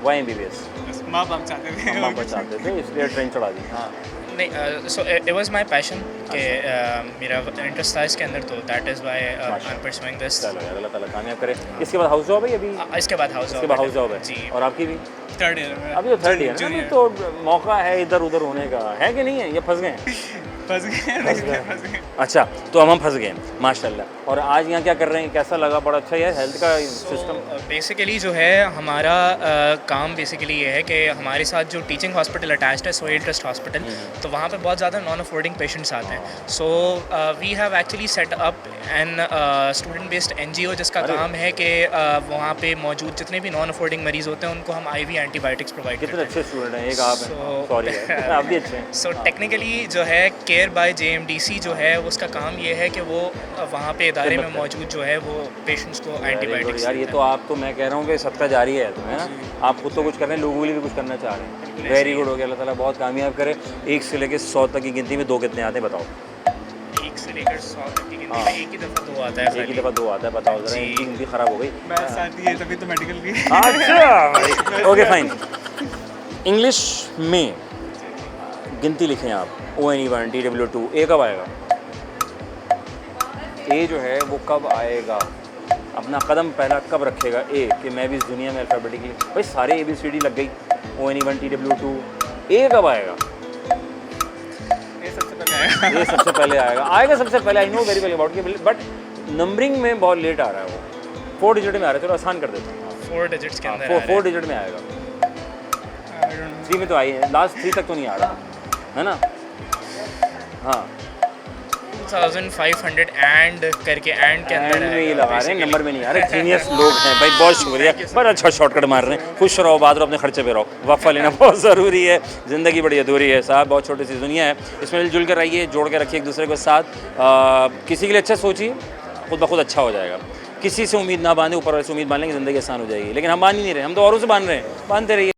[SPEAKER 1] Why MBBS?
[SPEAKER 2] माँ बाप चाहते थे।
[SPEAKER 1] हम आपको चाहते थे इसलिए ट्रेन चढ़ा दी। हाँ,
[SPEAKER 6] नहीं, so it was my passion कि मेरा इंटरेस्ट था इसके अंदर, तो that is why I am pursuing this.
[SPEAKER 1] चलो यार, अल्लाह ताला कामयाब करे। इसके बाद हाउस जॉब है अभी?
[SPEAKER 6] इसके बाद हाउस
[SPEAKER 1] इसके बाद हाउस जॉब है।
[SPEAKER 6] जी।
[SPEAKER 1] और आपकी भी?
[SPEAKER 2] 3rd ईयर में।
[SPEAKER 1] अभी तो 3rd ईयर है ना, तो मौका है इधर उधर होने का, है कि नहीं है? ये फंस गए?
[SPEAKER 2] फंस गए।
[SPEAKER 1] अच्छा, तो हम फंस गए माशाल्लाह। और आज यहाँ क्या कर रहे हैं, कैसा लगा? बड़ा अच्छा है हेल्थ का सिस्टम।
[SPEAKER 6] बेसिकली जो है हमारा काम बेसिकली ये है कि हमारे साथ जो टीचिंग हॉस्पिटल अटैच्ड है, सोहेल ट्रस्ट हॉस्पिटल, तो वहाँ पे बहुत ज़्यादा नॉन अफोर्डिंग पेशेंट्स आते हैं। So we have actually set up an student based NGO जिसका काम है कि वहाँ पे मौजूद जितने भी नॉन अफोर्डिंग मरीज़ होते हैं उनको हम IV एंटीबायोटिक्स प्रोवाइड करते
[SPEAKER 1] कितने
[SPEAKER 6] हैं।
[SPEAKER 1] अच्छे स्टूडेंट हैं, एक आप हैं। सॉरी आप भी अच्छे हैं।
[SPEAKER 6] सो टेक्निकली जो है केयर वेयर बाय JMDC जो है उसका काम ये है कि वो वहाँ पे इदारे में मौजूद जो है वो पेशेंट्स को एंटीबायोटिक्स
[SPEAKER 1] यार ये तो आप तो मैं कह रहा हूँ कि सबका जारी है तुम्हें ना, आप खुद तो कुछ कर रहे हैं, लोगों के लिए भी कुछ करना चाह रहे हैं। वेरी गुड हो गया, अल्लाह ताला बहुत कामयाब करे। 1 से लेकर 100 तक की गिनती में 2 कितने आते हैं बताओ?
[SPEAKER 6] 1 से लेकर 100 तक की गिनती में एक ही दफ़ा 2 आता है।
[SPEAKER 1] एक ही दफ़ा 2 आता है, बताओ जरा, इनकी गिनती ख़राब हो गई।
[SPEAKER 2] मैथ्स आती है तभी तो मेडिकल की।
[SPEAKER 1] अच्छा ओके फाइन। इंग्लिश में गिनती लिखें आप, ONE1 TW2, ए कब आएगा? ए जो है वो कब आएगा? अपना कदम पहला कब रखेगा ए कि मैं भी इस दुनिया में अल्फ़ाबेटिकली, भाई सारे ABCD लग गई, ONE1 TW2, ए कब आएगा?
[SPEAKER 2] ये सबसे पहले आएगा।
[SPEAKER 1] ये सबसे पहले आएगा सबसे पहले। I know very well about के, बट नंबरिंग में बहुत लेट आ रहा है वो, 4 डिजिट में आ रहा है, चलो आसान कर देता हूँ।
[SPEAKER 6] 4 डिजिट्स के अंदर
[SPEAKER 1] 4 डिजिट में आएगा, 3 में तो आई है, लास्ट 3 तक तो नहीं आ रहा है ना? हाँ
[SPEAKER 6] 2500 एंड करके एंड के अंदर
[SPEAKER 1] में ये लगा रहे हैं, नंबर में नहीं आ रहे। जीनियस लोग हैं भाई, बहुत शुक्रिया, बड़ा अच्छा शॉर्टकट मार रहे हैं। खुश रहो, बात रहो, अपने खर्चे पे रहो। वफ़ा लेना बहुत ज़रूरी है, ज़िंदगी बड़ी अधूरी है साहब, बहुत छोटी सी दुनिया है, इसमें मिलजुल कर रहिए, जोड़ के रखिए एक दूसरे के साथ। किसी के लिए अच्छा सोचिए, खुद ब खुद अच्छा हो जाएगा। किसी से उम्मीद ना बांधे, ऊपर वाले से उम्मीद बांध लेंगे, ज़िंदगी आसान हो जाएगी। लेकिन हम बांध ही नहीं रहे, हम तो औरों से बांध रहे हैं, बांधते रहिए।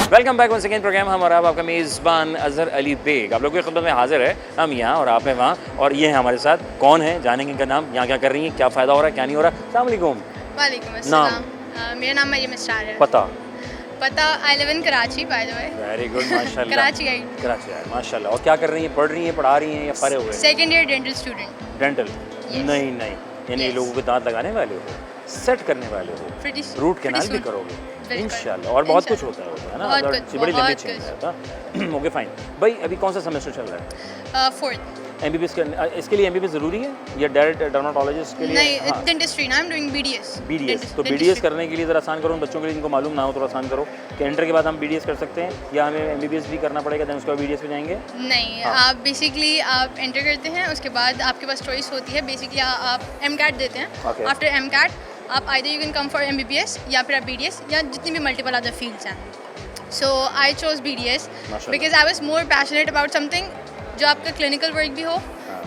[SPEAKER 1] Welcome back one second program. हमारा आपका मेज़बान अज़हर अली बेग आप लोगों की खिदमत में हाजिर है। हम यहाँ और आप हैं वहाँ, और ये हैं हमारे साथ। कौन है जानेंगे इनका नाम, यहाँ क्या कर रही हैं, क्या फ़ायदा हो रहा है, क्या नहीं हो रहा। अस्सलाम वालेकुम।
[SPEAKER 3] वालेकुम अस्सलाम। मेरा नाम मरियम इसरार है। पता I live in Karachi by the way.
[SPEAKER 1] Very good माशाल्लाह।
[SPEAKER 3] कराची आई।
[SPEAKER 1] कराची है माशाल्लाह। और क्या कर रही हैं, पढ़ रही हैं, पढ़ा रही हैं या पढ़े हुए?
[SPEAKER 3] Second year dental student.
[SPEAKER 1] Dental? नहीं नहीं, यानी लोगों के दांत लगाने वाले हो, सेट करने वाले हो, रूट कैनाल भी करोगे इंशाल्लाह, और बहुत कुछ होता है ना, बड़ी लंबी चेंज है। ओके फाइन भाई, अभी कौन सा सेमेस्टर चल रहा है?
[SPEAKER 3] 4th।
[SPEAKER 1] MBBS इसके लिए MBBS ज़रूरी है या डायरेक्ट डर्माटोलॉजिस्ट के लिए?
[SPEAKER 3] नहीं, डेंटिस्ट्री ना, आई एम डूइंग BDS।
[SPEAKER 1] तो BDS करने के लिए ज़रा आसान करो उन बच्चों के लिए जिनको मालूम ना हो, थोड़ा आसान करो कि इंटर के बाद हम BDS कर सकते हैं या हमें MBBS भी करना पड़ेगा, देन उसके बाद BDS पे जाएंगे?
[SPEAKER 3] नहीं, आप बेसिकली आप एंटर करते हैं, उसके बाद आपके पास चॉइस होती है। बेसिकली आप MCAT देते हैं। आफ्टर MCAT आप either you can come for MBBS या फिर आप BDS या जितनी भी मल्टीपल अदर फील्ड्स हैं। So I chose BDS because I was more passionate about something जो आपका क्लिनिकल वर्क भी हो,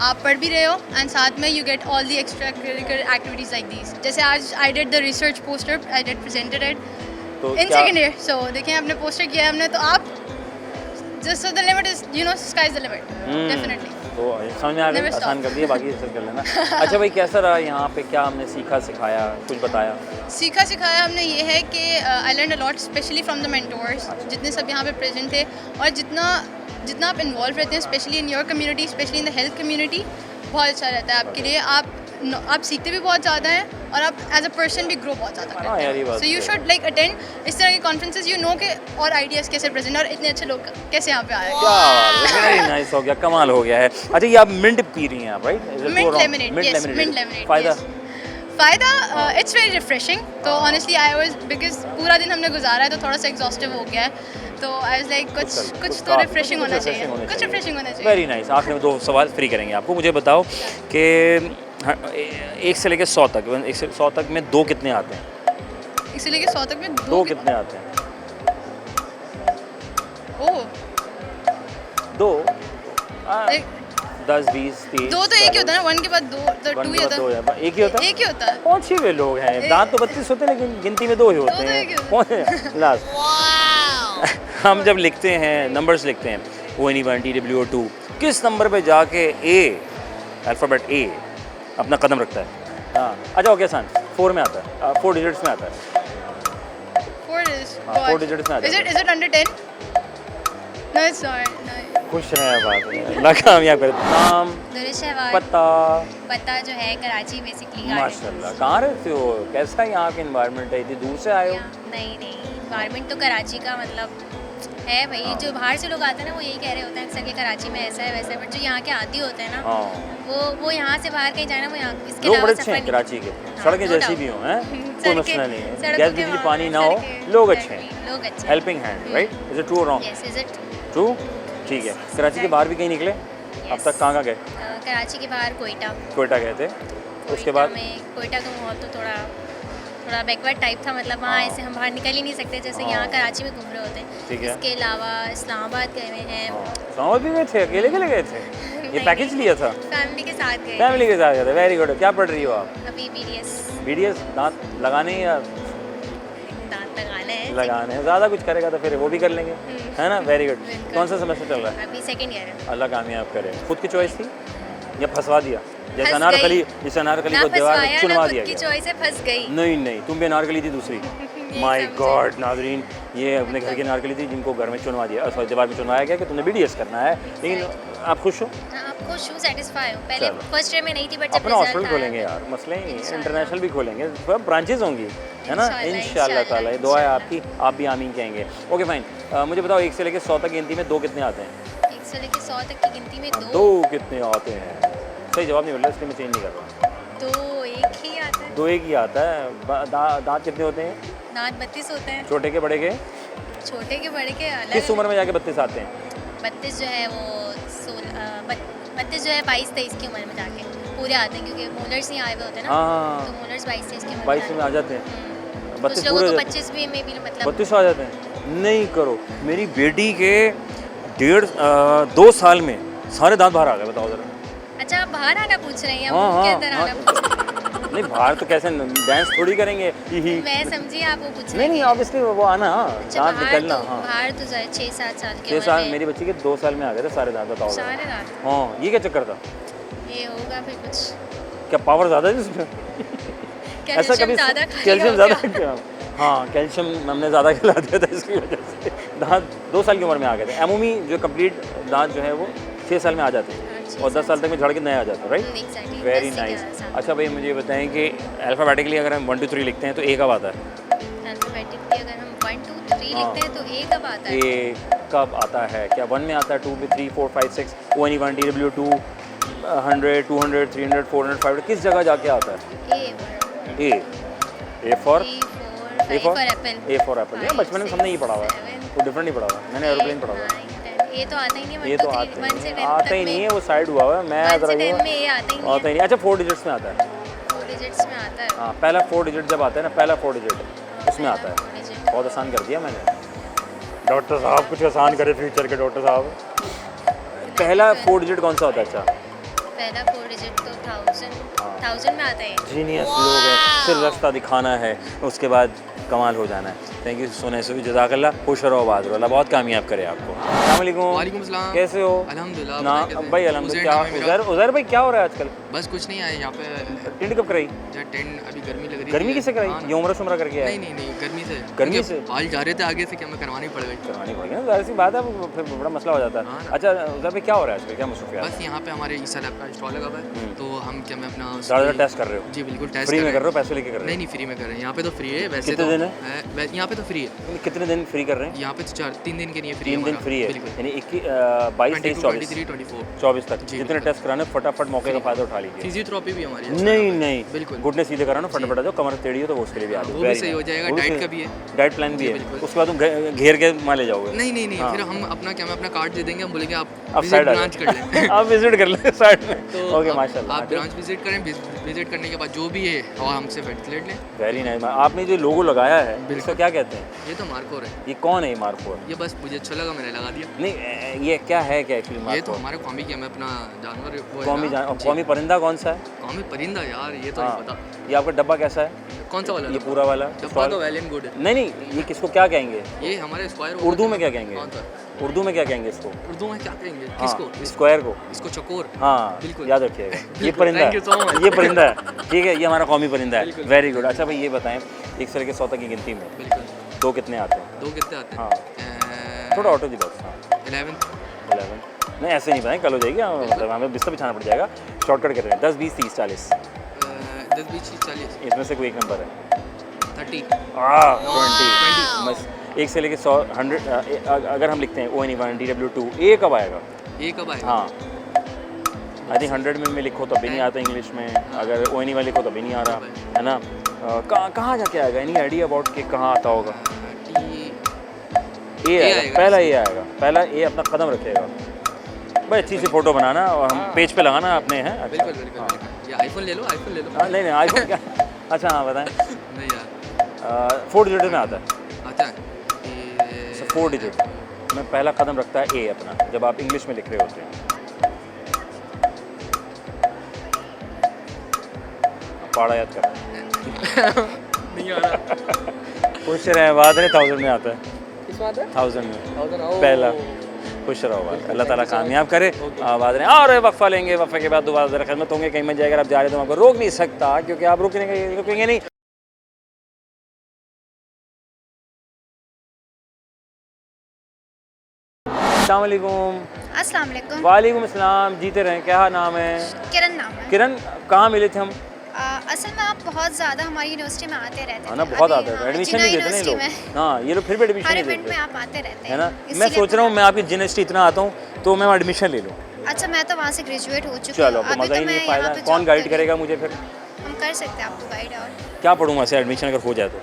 [SPEAKER 3] आप पढ़ भी रहे हो, एंड साथ में you get all the extra curricular activities like these. जैसे आज I did the research poster, I did presented it in second year. So देखिए हमने पोस्टर किया है हमने, तो आप just the limit is sky is the limit definitely.
[SPEAKER 1] तो समझ में आ गया, आसान कर दिया, बाकी सब कर लेना। अच्छा भाई, कैसा रहा यहाँ पे, क्या हमने सीखा सिखाया, कुछ बताया?
[SPEAKER 3] सीखा सिखाया हमने ये है कि I learn a lot specially from the mentors, जितने सब यहाँ पे प्रेजेंट थे, और जितना आप इन्वॉल्व रहते हैं specially in your community, specially in the health community, बहुत अच्छा रहता है आपके लिए। आप सीखते भी बहुत ज़्यादा हैं और आप एज अ पर्सन भी ग्रो बहुत ज़्यादा करते हैं। So you should like attend इस तरह के कॉन्फ्रेंसेस, यू नो के और आइडियाज़ कैसे प्रेजेंट, और इतने अच्छे लोग कैसे यहाँ पे आए।
[SPEAKER 1] वेरी नाइस, हो गया, कमाल हो गया है। अच्छा, ये आप मिंट पी रही हैं आप, राइट?
[SPEAKER 3] Mint lemonade. फ़ायदा इट्स वेरी रिफ्रेशिंग। तो ऑनेस्टली आई वाज, बिकॉज पूरा दिन हमने गुजारा है तो थोड़ा सा एग्जॉस्टिव हो गया है, तो आई वाज लाइक कुछ तो रिफ्रेशिंग होना चाहिए, कुछ रिफ्रेशिंग होना चाहिए।
[SPEAKER 1] Very nice. आखिर में 2 सवाल फ्री करेंगे आपको। मुझे बताओ कि 1 से लेकर 100 तक, 1 से 100 तक में 2 कितने आते हैं?
[SPEAKER 3] 1 से लेकर 100 तक में
[SPEAKER 1] 2 कितने आते हैं?
[SPEAKER 3] ओह
[SPEAKER 1] 2 10 20 30।
[SPEAKER 3] 2 तो एक ही होता है ना, 1 के बाद 2 तो 2 ही होता है।
[SPEAKER 1] एक ही होता है?
[SPEAKER 3] एक ही होता है।
[SPEAKER 1] कौन से वे लोग हैं, दांत तो 32 होते हैं लेकिन गिनती में 2 ही होते हैं। लास्ट हम जब लिखते हैं, नंबर्स लिखते हैं, ONE1 TW2, किस नंबर पे जाके अल्फ़ाबेट A अपना कदम रखता है? हाँ, अच्छा ओके, आसान, 4 में आता है, 4 डिजिट्स में आता है। 4 डिजिट्स में आता है।
[SPEAKER 3] Is it under 10? No, it's not. No.
[SPEAKER 1] खुश रहें, बात है, अल्लाह कामयाब करे। नाम,
[SPEAKER 8] पता जो है कराची बेसिकली।
[SPEAKER 1] माशाल्लाह। कहाँ रहते हो, कैसा है यहाँ का एनवायरनमेंट है, इतनी दूर से आए हो?
[SPEAKER 8] नहीं एनवायरनमेंट तो कराची का मतलब है भाई, जो बाहर से लोग आते हैं ना वो यही कह रहे होते हैं अक्सर कि कराची में ऐसा है वैसा है, बट जो यहाँ के आदी होते हैं ना वो यहाँ से बाहर कहीं जाना, वो यहाँ इसके
[SPEAKER 1] लोग बड़े अच्छे हैं कराची के, सड़कें जैसी भी हों, हैं, कोई मसला नहीं है, गैस बिजली पानी ना हो, लोग अच्छे हैं, helping hand, right? Is it true और रॉन्ग? ट्रू, ठीक है। कराची के बाहर भी कहीं निकले अब तक? कहाँ गए?
[SPEAKER 8] कराची के बाहर कोयटा
[SPEAKER 1] गए थे, उसके बाद?
[SPEAKER 8] कोयटा का माहौल तो थोड़ा थोड़ा बैकवर्ड टाइप था, मतलब वहाँ ऐसे हम बाहर निकल ही नहीं सकते जैसे यहाँ कराची में घूम रहे होते
[SPEAKER 1] ठीक
[SPEAKER 8] हैं।
[SPEAKER 1] है।
[SPEAKER 8] इसके अलावा इस्लामाबाद गए हुए हैं,
[SPEAKER 1] इस्लामाबाद भी गए थे? अकेले के गए थे? ये
[SPEAKER 8] नहीं,
[SPEAKER 1] पैकेज लिया था?
[SPEAKER 8] फैमिली के साथ गए।
[SPEAKER 1] फैमिली के साथ गए थे, वेरी गुड। क्या पढ़ रही हो आप?
[SPEAKER 8] अभी BDS
[SPEAKER 1] BDS दांत लगाने या
[SPEAKER 8] दांत लगाने हैं।
[SPEAKER 1] लगाने हैं? ज़्यादा कुछ करेगा तो फिर वो भी कर लेंगे, है ना? Very good.
[SPEAKER 8] बिल्कुल।
[SPEAKER 1] कौन सा सेमेस्टर चल रहा है?
[SPEAKER 8] अभी 2nd ईयर है।
[SPEAKER 1] अल्लाह कामयाब करे। खुद की चॉइस थी या फंसवा दिया? जैसे
[SPEAKER 8] फंस
[SPEAKER 1] अनारकली,
[SPEAKER 8] गई।
[SPEAKER 1] जैसे अनारकली
[SPEAKER 8] ना
[SPEAKER 1] को दीवार में
[SPEAKER 8] फंसवाया,
[SPEAKER 1] चुनवा
[SPEAKER 8] ना
[SPEAKER 1] दिया
[SPEAKER 8] खुद की
[SPEAKER 1] गया।
[SPEAKER 8] चॉइस है, फंस गई।
[SPEAKER 1] नहीं नहीं, तुम भी अनारकली थी दूसरी।
[SPEAKER 8] ये
[SPEAKER 1] माय
[SPEAKER 8] समझे।
[SPEAKER 1] गॉड नाजरीन, ये अपने घर की अनारकली थी जिनको घर में चुनवा दिया, सॉरी दीवार में चुनवाया गया कि तुमने BDS करना है। लेकिन आप खुश हो?
[SPEAKER 8] हाँ, आप खुश हूँ, सेटिस्फाई हूँ। पहले
[SPEAKER 1] चलो।
[SPEAKER 8] फर्स्ट ईयर में नहीं थी, बट जब
[SPEAKER 1] अपना
[SPEAKER 8] रिजल्ट
[SPEAKER 1] हॉस्पिटल
[SPEAKER 8] आया
[SPEAKER 1] खोलेंगे यार, मसले ही नहीं,
[SPEAKER 8] इंशाल्लाह।
[SPEAKER 1] इंटरनेशनल भी खोलेंगे, सब ब्रांचेज होंगी, है ना? इंशाल्लाह ताला, ये दुआ है आपकी, आप भी आमीन कहेंगे। ओके फाइन, मुझे बताओ 1 से लेकर 100 तक गिनती में 2 कितने आते हैं?
[SPEAKER 8] 1 से लेकर 100 तक की गिनती में
[SPEAKER 1] 2 कितने आते हैं? सही जवाब नहीं मिल रहा, इसलिए मैं चेंज नहीं कर रहा।
[SPEAKER 8] 2 एक ही आता है।
[SPEAKER 1] 2 एक ही आता है। दांत कितने होते हैं?
[SPEAKER 8] दांत 32 होते हैं।
[SPEAKER 1] छोटे के बड़े के?
[SPEAKER 8] छोटे के बड़े के अलग।
[SPEAKER 1] किस उम्र में जाके 32 आते हैं?
[SPEAKER 8] 32 जो है वो 32 जो है 22-23 की उम्र में जाके पूरे आते हैं, क्योंकि मोलर्स नहीं आए हुए होते हैं ना,
[SPEAKER 1] हाँ,
[SPEAKER 8] तो मोलर्स 22-23 की उम्र
[SPEAKER 1] 22 में आ जाते हैं।
[SPEAKER 8] कुछ
[SPEAKER 1] 32
[SPEAKER 8] लोगों
[SPEAKER 1] पूरे
[SPEAKER 8] को
[SPEAKER 1] हो जाते
[SPEAKER 8] 25 में भी मतलब
[SPEAKER 1] 32 आ जाते हैं? नहीं करो, मेरी बेटी के 2 साल में सारे दांत बाहर आ गए, बताओ जरा।
[SPEAKER 8] अच्छा, आप बाहर आना पूछ रहे हैं या
[SPEAKER 1] हाँ,
[SPEAKER 8] मुंह के
[SPEAKER 1] हाँ,
[SPEAKER 8] अंदर
[SPEAKER 1] हाँ।
[SPEAKER 8] आना पूछ रहे हैं?
[SPEAKER 1] नहीं बाहर तो कैसे डांस थोड़ी करेंगे, ही
[SPEAKER 8] मैं समझी आप वो पूछ रहे
[SPEAKER 1] नहीं नहीं,
[SPEAKER 8] हैं।
[SPEAKER 1] ऑब्वियसली वो आना,
[SPEAKER 8] अच्छा,
[SPEAKER 1] दांत
[SPEAKER 8] बाहर
[SPEAKER 1] निकलना।
[SPEAKER 8] तो
[SPEAKER 1] हाँ,
[SPEAKER 8] बाहर तो 6-7 साल के
[SPEAKER 1] 6
[SPEAKER 8] उम्र
[SPEAKER 1] साल,
[SPEAKER 8] में
[SPEAKER 1] मेरी बच्ची के 2 साल में आ गए थे सारे दांत, बताओ जरा।
[SPEAKER 8] सारे दांत।
[SPEAKER 1] हाँ, ये क्या चक्कर था?
[SPEAKER 8] ये होगा फिर कुछ
[SPEAKER 1] क्या पावर ज़्यादा है इसमें? ऐसा कभी
[SPEAKER 8] ज़्यादा
[SPEAKER 1] कैल्शियम ज़्यादा क्या? हाँ, कैल्शियम हमने ज़्यादा खिला दिया था, इसकी वजह से दांत 2 साल की उम्र में आ गए थे। अमूमी जो कंप्लीट दांत जो है वो 6 साल में आ जाते हैं, और 10 साल तक में झड़ के नए आ जाते हैं, राइट?
[SPEAKER 8] Exactly,
[SPEAKER 1] वेरी
[SPEAKER 8] 10 से
[SPEAKER 1] नाइस।
[SPEAKER 8] 11 साल।
[SPEAKER 1] अच्छा भाई, मुझे ये बताएं कि अल्फ़ाबेटिकली अगर हम 1 2 3 लिखते हैं तो A कब आता है?
[SPEAKER 8] अल्फ़ाबेटिकली अगर हम 1 2 3
[SPEAKER 1] हाँ।
[SPEAKER 8] लिखते हैं तो A कब आता है?
[SPEAKER 1] A कब आता है? क्या 1 में आता है, 2 में, 3 4 5 6 ONE1 DW2 100 200 300 400 500 किस जगह जाके आता है? A for
[SPEAKER 8] A for apple।
[SPEAKER 1] A for Apple. ये बचपन में हमने ये पढ़ा हुआ है, वो डिफरेंट नहीं पढ़ा हुआ, मैंने एरोप्लेन पढ़ा हुआ है।
[SPEAKER 8] ये तो आता ही नहीं है।
[SPEAKER 1] ये तो आता ही नहीं है, वो साइड हुआ हुआ है। मैं
[SPEAKER 8] 1 से
[SPEAKER 1] ज़रा
[SPEAKER 8] 10 में ये आता ही नहीं
[SPEAKER 1] आता ही नहीं। अच्छा 4 डिजिट्स में आता है?
[SPEAKER 8] 4 डिजिट्स में आता है।
[SPEAKER 1] हाँ, पहला 4 डिजिट जब आता है ना, पहला 4 डिजिट उसमें आता है।
[SPEAKER 8] 4 डिजिट।
[SPEAKER 1] बहुत आसान कर दिया मैंने। डॉक्टर साहब कुछ आसान करे, फ्यूचर के डॉक्टर साहब। पहला 4 डिजिट कौन सा होता है? अच्छा,
[SPEAKER 8] पहला 4 डिजिट तो 1000 में आता है।
[SPEAKER 1] जीनियस लोग हैं, सिर्फ रास्ता दिखाना है, उसके बाद कमाल हो जाना है। थैंक यू सोने से जज़ाकल्लाह, खुश रहो, आबाद रहो, अल्लाह बहुत कामयाब करे आपको। अस्सलाम वालेकुम।
[SPEAKER 9] वालेकुम सलाम।
[SPEAKER 1] कैसे हो?
[SPEAKER 9] अल्हम्दुलिल्लाह।
[SPEAKER 1] ना भाई अल्हम्दुलिल्लाह। क्या उज़ैर भाई क्या हो रहा है आजकल?
[SPEAKER 9] बस कुछ नहीं आए यहाँ पे।
[SPEAKER 1] टेंट कब कराई?
[SPEAKER 9] टेंट अभी गर्मी लग रही
[SPEAKER 1] गर्मी किससे कराई?
[SPEAKER 9] हाँ,
[SPEAKER 1] ये उम्र शुम्र करके आए?
[SPEAKER 9] नहीं गर्मी से।
[SPEAKER 1] गर्मी
[SPEAKER 9] क्योंकि
[SPEAKER 1] से?
[SPEAKER 9] बाल जा रहे थे आगे से, क्या मैं करवानी पड़ गई।
[SPEAKER 1] करवानी पड़ेगी ना, ज़ाहिर सी बात है, वो फिर बड़ा मसला हो जाता
[SPEAKER 9] हाँ
[SPEAKER 1] है।
[SPEAKER 9] ना।
[SPEAKER 1] अच्छा उज़ैर भाई क्या हो रहा है आजकल, क्या मसरूफियत?
[SPEAKER 9] बस यहाँ पे हमारे ईसा लैब का स्टॉल लगा हुआ है, तो हम क्या मैं अपना
[SPEAKER 1] ज़्यादा टेस्ट कर रहे हो?
[SPEAKER 9] जी बिल्कुल टेस्ट
[SPEAKER 1] फ्री में कर रहे हो, पैसे लेके कर रहे
[SPEAKER 9] नहीं फ्री में कर रहे हैं। यहाँ पे तो फ्री है वैसे।
[SPEAKER 1] कितने
[SPEAKER 9] तो
[SPEAKER 1] दिन
[SPEAKER 9] यहाँ पे तो फ्री है।
[SPEAKER 1] हो? कितने दिन फ्री कर रहे हैं?
[SPEAKER 9] यहाँ पे तो 3 दिन के लिए फ्री
[SPEAKER 1] 3 दिन फ्री है,
[SPEAKER 9] बिल्कुल।
[SPEAKER 1] यानी 22 23 24 24 तक
[SPEAKER 9] जी,
[SPEAKER 1] जितने टेस्ट कराने फटाफट मौके का फायदा उठा लीजिए।
[SPEAKER 9] फिजियोथेरेपी भी हमारी है।
[SPEAKER 1] नहीं नहीं,
[SPEAKER 9] बिल्कुल।
[SPEAKER 1] घुटने सीधे कराना, फटाफट आ जाओ, कमर टेढ़ी हो तो वो उसके लिए भी आ जाओ।
[SPEAKER 9] वो भी सही हो जाएगा, डाइट का भी है।
[SPEAKER 1] डाइट प्लान भी
[SPEAKER 9] जी,
[SPEAKER 1] है,
[SPEAKER 9] बिल्कुल।
[SPEAKER 1] उसके बाद तुम घेर के मान ले जाओगे।
[SPEAKER 9] नहीं
[SPEAKER 1] हाँ।
[SPEAKER 9] फिर हम अपना क्या मैं अपना कार्ड दे देंगे, हम बोलेंगे आप
[SPEAKER 1] आप
[SPEAKER 9] विजिट
[SPEAKER 1] साइड आ
[SPEAKER 9] ब्रांच कर लें।
[SPEAKER 1] जाओ। आप विजिट कर ले साइड में।
[SPEAKER 9] तो
[SPEAKER 1] ओके
[SPEAKER 9] आप-
[SPEAKER 1] माशाल्लाह।
[SPEAKER 9] आप ब्रांच विजिट करें, विजिट करने के बाद जो भी है और हमसे फैसिलिटेट लें।
[SPEAKER 1] Very nice. आपने जो लोगो लगाया है
[SPEAKER 9] बिल्कुल।
[SPEAKER 1] इसको क्या कहते हैं?
[SPEAKER 9] ये तो मार्कोर है।
[SPEAKER 1] ये कौन है ये मार्कोर?
[SPEAKER 9] ये बस मुझे अच्छा लगा, मैंने लगा दिया।
[SPEAKER 1] नहीं ये क्या है, क्या एक्चुअली
[SPEAKER 9] ये तो
[SPEAKER 1] मार्कोर?
[SPEAKER 9] हमारे कौमी की हमें अपना जानवर वो है
[SPEAKER 1] कौमी
[SPEAKER 9] ना। जी।
[SPEAKER 1] कौमी परिंदा कौन सा है?
[SPEAKER 9] कौमी परिंदा यार, ये तो
[SPEAKER 1] हाँ।
[SPEAKER 9] नहीं पता।
[SPEAKER 1] ये आपका डब्बा कैसा है?
[SPEAKER 9] कौन सा वाला
[SPEAKER 1] ये पूरा वाला
[SPEAKER 9] डब्बा
[SPEAKER 1] स्टॉल?
[SPEAKER 9] तो वेल एंड गुड है।
[SPEAKER 1] नहीं ये किसको क्या कहेंगे?
[SPEAKER 9] ये हमारे स्क्वायर
[SPEAKER 1] उर्दू में क्या कहेंगे?
[SPEAKER 9] कौन सा?
[SPEAKER 1] उर्दू में क्या कहेंगे इसको?
[SPEAKER 9] उर्दू में क्या कहेंगे?
[SPEAKER 1] हाँ,
[SPEAKER 9] किसको?
[SPEAKER 1] स्क्वायर को।
[SPEAKER 9] इसको चकोर।
[SPEAKER 1] हाँ
[SPEAKER 9] बिल्कुल।
[SPEAKER 1] याद रखिएगा, ये
[SPEAKER 9] बिल्कुल,
[SPEAKER 1] परिंदा
[SPEAKER 9] thank you so much।
[SPEAKER 1] है, ये परिंदा है, ठीक है, ये हमारा कौमी परिंदा है।
[SPEAKER 9] बिल्कुल।
[SPEAKER 1] Very good. अच्छा भाई ये बताएं, 1 से लेकर 100 तक की गिनती में
[SPEAKER 9] बिल्कुल।
[SPEAKER 1] 2 कितने आते हैं?
[SPEAKER 9] 2 कितने आते हैं?
[SPEAKER 1] हाँ। थोड़ा ऑटो दी बस। हाँ
[SPEAKER 9] 11
[SPEAKER 1] 11 नहीं ऐसे नहीं बताएं, कल हो जाएगी, मतलब हमें बिस्तर बिछाना पड़ जाएगा। शॉर्टकट कर रहे हैं, 10 20 30 40
[SPEAKER 9] 10 20 40
[SPEAKER 1] इसमें से कोई एक नंबर है।
[SPEAKER 9] 30
[SPEAKER 1] 20 बस। 1 से लेकर 100 100 अगर हम लिखते हैं ONE1 DW2 A कब आएगा?
[SPEAKER 9] ये कब आएगा?
[SPEAKER 1] हाँ आई थिंक 100 में लिखो तभी नहीं आता इंग्लिश में, अगर ONE1 लिखो तभी नहीं आ रहा, है ना? कहाँ जाके आएगा? एनी आइडिया अबाउट कि कहाँ आता होगा?
[SPEAKER 9] T
[SPEAKER 1] ए आएगा, पहला ए आएगा, पहला ए अपना कदम रखेगा। भाई अच्छी सी फोटो बनाना और हम पेज पे लगाना अपने हैं।
[SPEAKER 9] बिल्कुल बिल्कुल बिल्कुल। ये आईफोन ले लो, आईफोन ले लो।
[SPEAKER 1] हाँ नहीं आईफोन क्या? अच्छा हाँ बताएं।
[SPEAKER 9] नहीं यार
[SPEAKER 1] 4 डिजिट में आता है,
[SPEAKER 9] आता है
[SPEAKER 1] 4 डिजिट में पहला कदम रखता है ए अपना, जब आप इंग्लिश में लिख रहे होते हैं। पाड़ा याद कर
[SPEAKER 9] नहीं आ रहा।
[SPEAKER 1] खुश रहे बाद में 1000 में आता है,
[SPEAKER 9] किस बात है
[SPEAKER 1] 1000 में
[SPEAKER 9] 1000
[SPEAKER 1] पहला। खुश रहो बात, अल्लाह ताला कामयाब करे। आवाज़ रहे और वक्फा लेंगे, वक्फे के बाद दोबारा ज़रा खिदमत होंगे। कहीं में जाएगा आप जा रहे तो आपको रोक नहीं सकता, क्योंकि आप रुकेंगे नहीं। अस्सलाम वालेकुम।
[SPEAKER 8] अस्सलाम वालेकुम।
[SPEAKER 1] वालेकुम अस्सलाम। जीते रहें। क्या नाम है?
[SPEAKER 8] किरण नाम है।
[SPEAKER 1] किरण, कहाँ मिले थे हम?
[SPEAKER 8] असल में आप बहुत ज़्यादा हमारी यूनिवर्सिटी में आते रहते हैं
[SPEAKER 1] ना, बहुत आते हैं, एडमिशन नहीं देते ना ये लोग। हाँ, ये लोग फिर भी एडमिशन
[SPEAKER 8] हर
[SPEAKER 1] नहीं
[SPEAKER 8] इवेंट
[SPEAKER 1] देते,
[SPEAKER 8] में आप आते रहते हैं,
[SPEAKER 1] है ना।
[SPEAKER 8] इसलिए
[SPEAKER 1] मैं सोच रहा हूँ मैं आपकी यूनिवर्सिटी इतना आता हूँ तो मैं एडमिशन ले लूँ।
[SPEAKER 8] अच्छा, मैं तो वहाँ से ग्रेजुएट हो चुकी हूँ।
[SPEAKER 1] चलो, तो
[SPEAKER 8] अभी
[SPEAKER 1] मज़ा ही
[SPEAKER 8] मैं
[SPEAKER 1] नहीं,
[SPEAKER 8] यहाँ
[SPEAKER 1] फ़ायदा
[SPEAKER 8] पे
[SPEAKER 1] कौन
[SPEAKER 8] जॉब
[SPEAKER 1] गाइड
[SPEAKER 8] कर
[SPEAKER 1] करेगा मुझे फिर?
[SPEAKER 8] रही हूँ। हम कर सकते हैं आपको गाइड। और
[SPEAKER 1] क्या पढ़ूंगा से एडमिशन अगर हो जाए तो?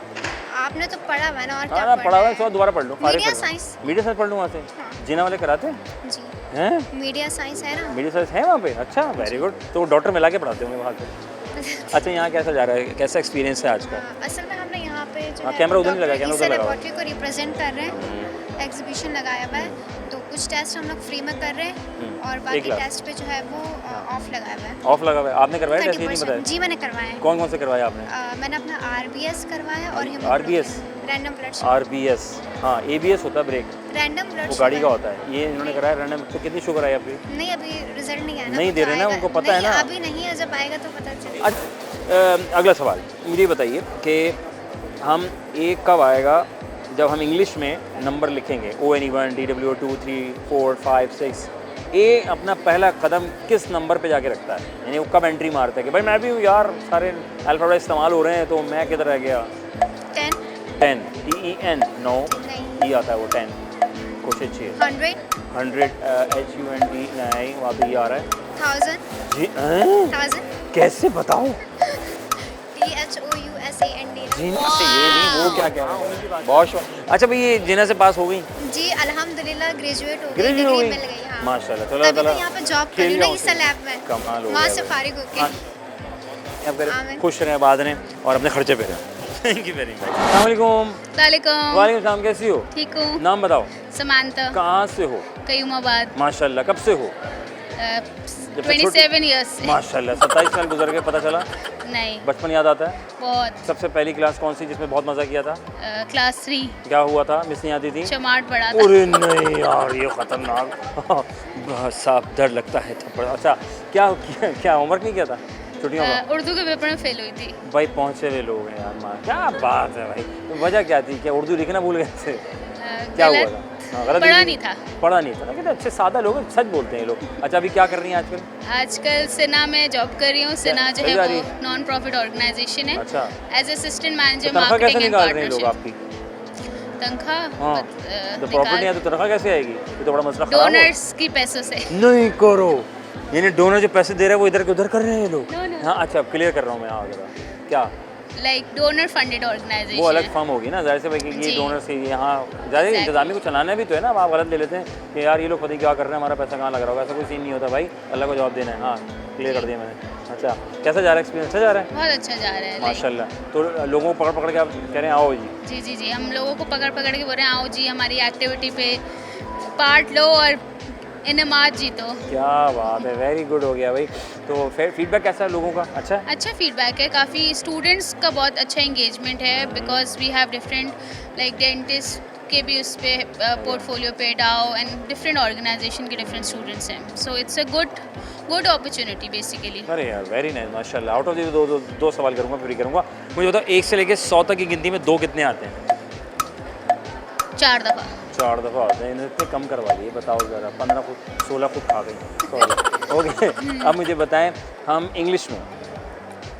[SPEAKER 8] आपने तो पढ़ा हुआ है ना, और क्या
[SPEAKER 1] हाँ ना, पढ़ा हुआ है,
[SPEAKER 8] पढ़ना
[SPEAKER 1] सौ दोबारा पढ़ लूँ।
[SPEAKER 8] Media science.
[SPEAKER 1] मीडिया साइंस पढ़ लूँ वहाँ से।
[SPEAKER 8] हाँ।
[SPEAKER 1] जीना वाले कराते हैं?
[SPEAKER 8] जी,
[SPEAKER 1] हैं?
[SPEAKER 8] मीडिया साइंस है ना।
[SPEAKER 1] मीडिया साइंस है वहाँ पे? अच्छा, वेरी गुड। तो डॉक्टर मिला के पढ़ाते होंगे वहाँ से। अच्छा, यहाँ कैसा जा रहा है, कैसा एक्सपीरियंस है आज का?
[SPEAKER 8] असल में हमने यहाँ पे जो
[SPEAKER 1] हाँ,
[SPEAKER 8] है
[SPEAKER 1] कैमरा उधर नहीं लगा, कैमरा उधर लगा हुआ है।
[SPEAKER 8] लेबोरेटरी को रिप्रेजेंट कर रहे हैं, एग्जीबिशन लगाया हुआ है, तो कुछ टेस्ट हम लोग फ्री में कर रहे हैं और बाकी
[SPEAKER 1] लाख।
[SPEAKER 8] टेस्ट पे जो है वो ऑफ लगाया हुआ है।
[SPEAKER 1] ऑफ लगा हुआ है? आपने करवाया टेस्ट? ये नहीं
[SPEAKER 8] 30%।
[SPEAKER 1] बताया।
[SPEAKER 8] जी, मैंने करवाया है।
[SPEAKER 1] कौन कौन से करवाया आपने?
[SPEAKER 8] मैंने अपना RBS करवाया और
[SPEAKER 1] RBS?
[SPEAKER 8] रैंडम ब्लड
[SPEAKER 1] RBS, हाँ। ABS होता है ब्रेक,
[SPEAKER 8] रैंडम ब्लड
[SPEAKER 1] वो गाड़ी का होता है। ये इन्होंने कराया रैंडम। तो कितनी शुगर आई आपकी?
[SPEAKER 8] नहीं, अभी रिजल्ट नहीं आया ना,
[SPEAKER 1] नहीं
[SPEAKER 8] तो
[SPEAKER 1] दे रहे ना,
[SPEAKER 8] आएगा।
[SPEAKER 1] उनको पता है
[SPEAKER 8] नहीं,
[SPEAKER 1] ना।
[SPEAKER 8] अभी नहीं है, जब आएगा तो पता चलेगा।
[SPEAKER 1] अच्छा, अगला सवाल मुझे बताइए कि हम एक कब आएगा जब हम इंग्लिश में नंबर लिखेंगे, ONE1 DW2 3 4 5 6। ए अपना पहला कदम किस नंबर पे जाके रखता है, यानी वो कब एंट्री मारता है कि भाई मैं भी हूँ यार, सारे अल्फ़ाबेट इस्तेमाल हो रहे हैं तो मैं किधर रह गया?
[SPEAKER 8] 10
[SPEAKER 1] TEN नो, ई आता है वो 10। कोशिश चाहिए।
[SPEAKER 8] 100
[SPEAKER 1] 100 HUND नहीं, वहाँ पे ई आ रहा है
[SPEAKER 8] 1000
[SPEAKER 1] जी।
[SPEAKER 8] 1000
[SPEAKER 1] कैसे बताऊँ?
[SPEAKER 8] THOUSAND।
[SPEAKER 1] जीना से ये नहीं, वो क्या कह रहा है? बहुत अच्छा भाई, ये जीना से पास हो गई?
[SPEAKER 8] जी, अल्हम्दुलिल्लाह ग्रेजुएट हो गई,
[SPEAKER 1] ग्रेजुएट हो
[SPEAKER 8] डिग्री
[SPEAKER 1] गई?
[SPEAKER 8] मिल गई। हाँ,
[SPEAKER 1] माशाल्लाह, चलो
[SPEAKER 8] तभी
[SPEAKER 1] ताला
[SPEAKER 8] तो यहाँ पे जॉब कर रही हूँ ना, इस लैब में।
[SPEAKER 1] कमाल हो
[SPEAKER 8] वहाँ
[SPEAKER 1] गया
[SPEAKER 8] से
[SPEAKER 1] भाई।
[SPEAKER 8] फारिग होके।
[SPEAKER 1] हाँ, अब करें,
[SPEAKER 8] आमीन।
[SPEAKER 1] खुश रहें, आबाद रहें और अपने खर्चे पे रहें। Thank you very much. अस्सलाम वालेकुम।
[SPEAKER 8] वालेकुम।
[SPEAKER 1] वालेकुम सलाम, कैसी हो?
[SPEAKER 8] ठीक हूँ।
[SPEAKER 1] नाम बताओ।
[SPEAKER 8] समांता।
[SPEAKER 1] कहाँ से हो?
[SPEAKER 8] कयूमाबाद।
[SPEAKER 1] माशाल्लाह, कब से हो?
[SPEAKER 8] 27 ईयर्स से।
[SPEAKER 1] माशाल्लाह, 27 साल गुजर गए, पता चला?
[SPEAKER 8] नहीं,
[SPEAKER 1] बचपन याद आता है?
[SPEAKER 8] बहुत।
[SPEAKER 1] सबसे पहली क्लास कौन सी जिसमें बहुत मज़ा किया था?
[SPEAKER 8] क्लास 3
[SPEAKER 1] क्या हुआ था, मिस नहीं आती थी?
[SPEAKER 8] चमाट पड़ा था।
[SPEAKER 1] अरे नहीं यार, ये खतरनाक। बहुत साफ डर लगता है थप्पड़। अच्छा, क्या होमवर्क नहीं किया था छुट्टियों का?
[SPEAKER 8] उर्दू के पेपर में फेल हुई थी।
[SPEAKER 1] भाई पहुँचे हुए लोग हैं यार, माँ क्या बात है भाई। तो वजह क्या थी, क्या उर्दू लिखना भूल गए थे? क्या हुआ था? हाँ, गलत
[SPEAKER 8] पढ़ा
[SPEAKER 1] लिखी?
[SPEAKER 8] नहीं था।
[SPEAKER 1] पढ़ा नहीं था ना, कितने अच्छे सादा लोग हैं, सच बोलते हैं ये लोग। अच्छा, अभी क्या कर रही हैं आजकल?
[SPEAKER 8] आजकल सिना में जॉब कर रही हूँ। सिना जो है
[SPEAKER 1] कहीं जा रही
[SPEAKER 8] वो नॉन प्रॉफिट ऑर्गेनाइजेशन है।
[SPEAKER 1] अच्छा,
[SPEAKER 8] एज असिस्टेंट मैनेजर
[SPEAKER 1] तो तनख्वाह कैसे
[SPEAKER 8] मार्केटिंग एंड
[SPEAKER 1] निकाल रहे हैं लोग
[SPEAKER 8] पार्टनरशिप।
[SPEAKER 1] आपकी?
[SPEAKER 8] तनख्वाह
[SPEAKER 1] हाँ, तो प्रॉफिट नहीं है तो तनख्वाह कैसे आएगी? ये तो बड़ा मसला खराब हो।
[SPEAKER 8] डोनर्स की पैसों से।
[SPEAKER 1] नहीं करो, यानी डोनर जो पैसे दे रहे हैं वो इधर के उधर कर रहे हैं लोग।
[SPEAKER 8] No, no.
[SPEAKER 1] हाँ, अच्छा, क्लियर कर रहा हूँ मैं। हाँ, जरा क्या
[SPEAKER 8] लाइक डोनर फंडेड ऑर्गेनाइजेशन।
[SPEAKER 1] वो अलग फर्म होगी ना, जाहिर से भाई कि ये
[SPEAKER 8] जी।
[SPEAKER 1] डोनर से यहाँ ज़्यादा इंतजामी को चलाना भी तो है ना। अब आप गलत ले लेते हैं कि यार ये लोग पता नहीं क्या कर रहे हैं, हमारा पैसा कहाँ लग रहा होगा। ऐसा कोई सीन नहीं होता भाई, अल्लाह को जवाब देना है। हाँ, क्लियर कर दिया मैंने। अच्छा, कैसा जा रहा है एक्सपीरियंस? अच्छा जा रहा है
[SPEAKER 8] बहुत अच्छा जा रहा है।
[SPEAKER 1] माशाल्लाह। तो लोगों को पकड़ पकड़ के आप कह रहे हैं आओ जी?
[SPEAKER 8] जी जी जी, हम लोगों को पकड़ पकड़ के बोल रहे हैं आओ जी हमारी एक्टिविटी पे पार्ट लो और इनामात जीतो।
[SPEAKER 1] क्या बात है, वेरी गुड हो गया भाई। तो फीडबैक कैसा है लोगों का? अच्छा है?
[SPEAKER 8] अच्छा फीडबैक है, काफ़ी स्टूडेंट्स का बहुत अच्छा इंगेजमेंट है, because we have different like dentist के भी उस पर पोर्टफोलियो पे डाओ एंड डिफरेंट ऑर्गेनाइजेशन के डिफरेंट स्टूडेंट्स हैं। So it's a good opportunity basically.
[SPEAKER 1] अरे यार, वेरी नाइस, माशाल्लाह। आउट ऑफ दी दो सवाल करूँगा, फिर करूँगा। मुझे बताओ, 1 से लेकर 100 तक की गिनती में 2 कितने आते हैं?
[SPEAKER 8] 4 दफ़ा।
[SPEAKER 1] 4 दफ़ा आते हैं। इन्हें इतने कम करवा दिए, बताओ ज़रा। 15 फुट 16 फुट खा गई। Sorry, okay. अब मुझे बताएं, हम इंग्लिश में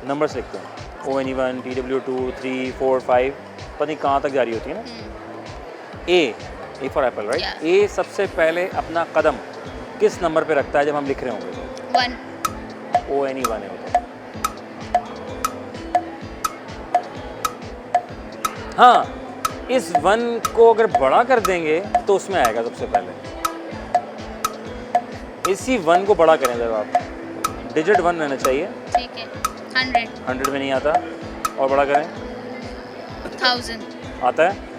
[SPEAKER 1] नंबर्स लिखते हैं, ONE1 DW2 3 4 5, पता नहीं कहाँ तक जारी होती है ना। A for apple, right? A सबसे पहले अपना कदम किस नंबर पे रखता है जब हम लिख रहे होंगे?
[SPEAKER 8] 1।
[SPEAKER 1] ONE1 है होता है। हाँ, इस 1 को अगर बड़ा कर देंगे तो उसमें आएगा सबसे पहले। इसी 1 को बड़ा करें जब आप, डिजिट 1 रहना चाहिए।
[SPEAKER 8] ठीक है। 100
[SPEAKER 1] 100 में नहीं आता, और बड़ा करें
[SPEAKER 8] 1000
[SPEAKER 1] आता है?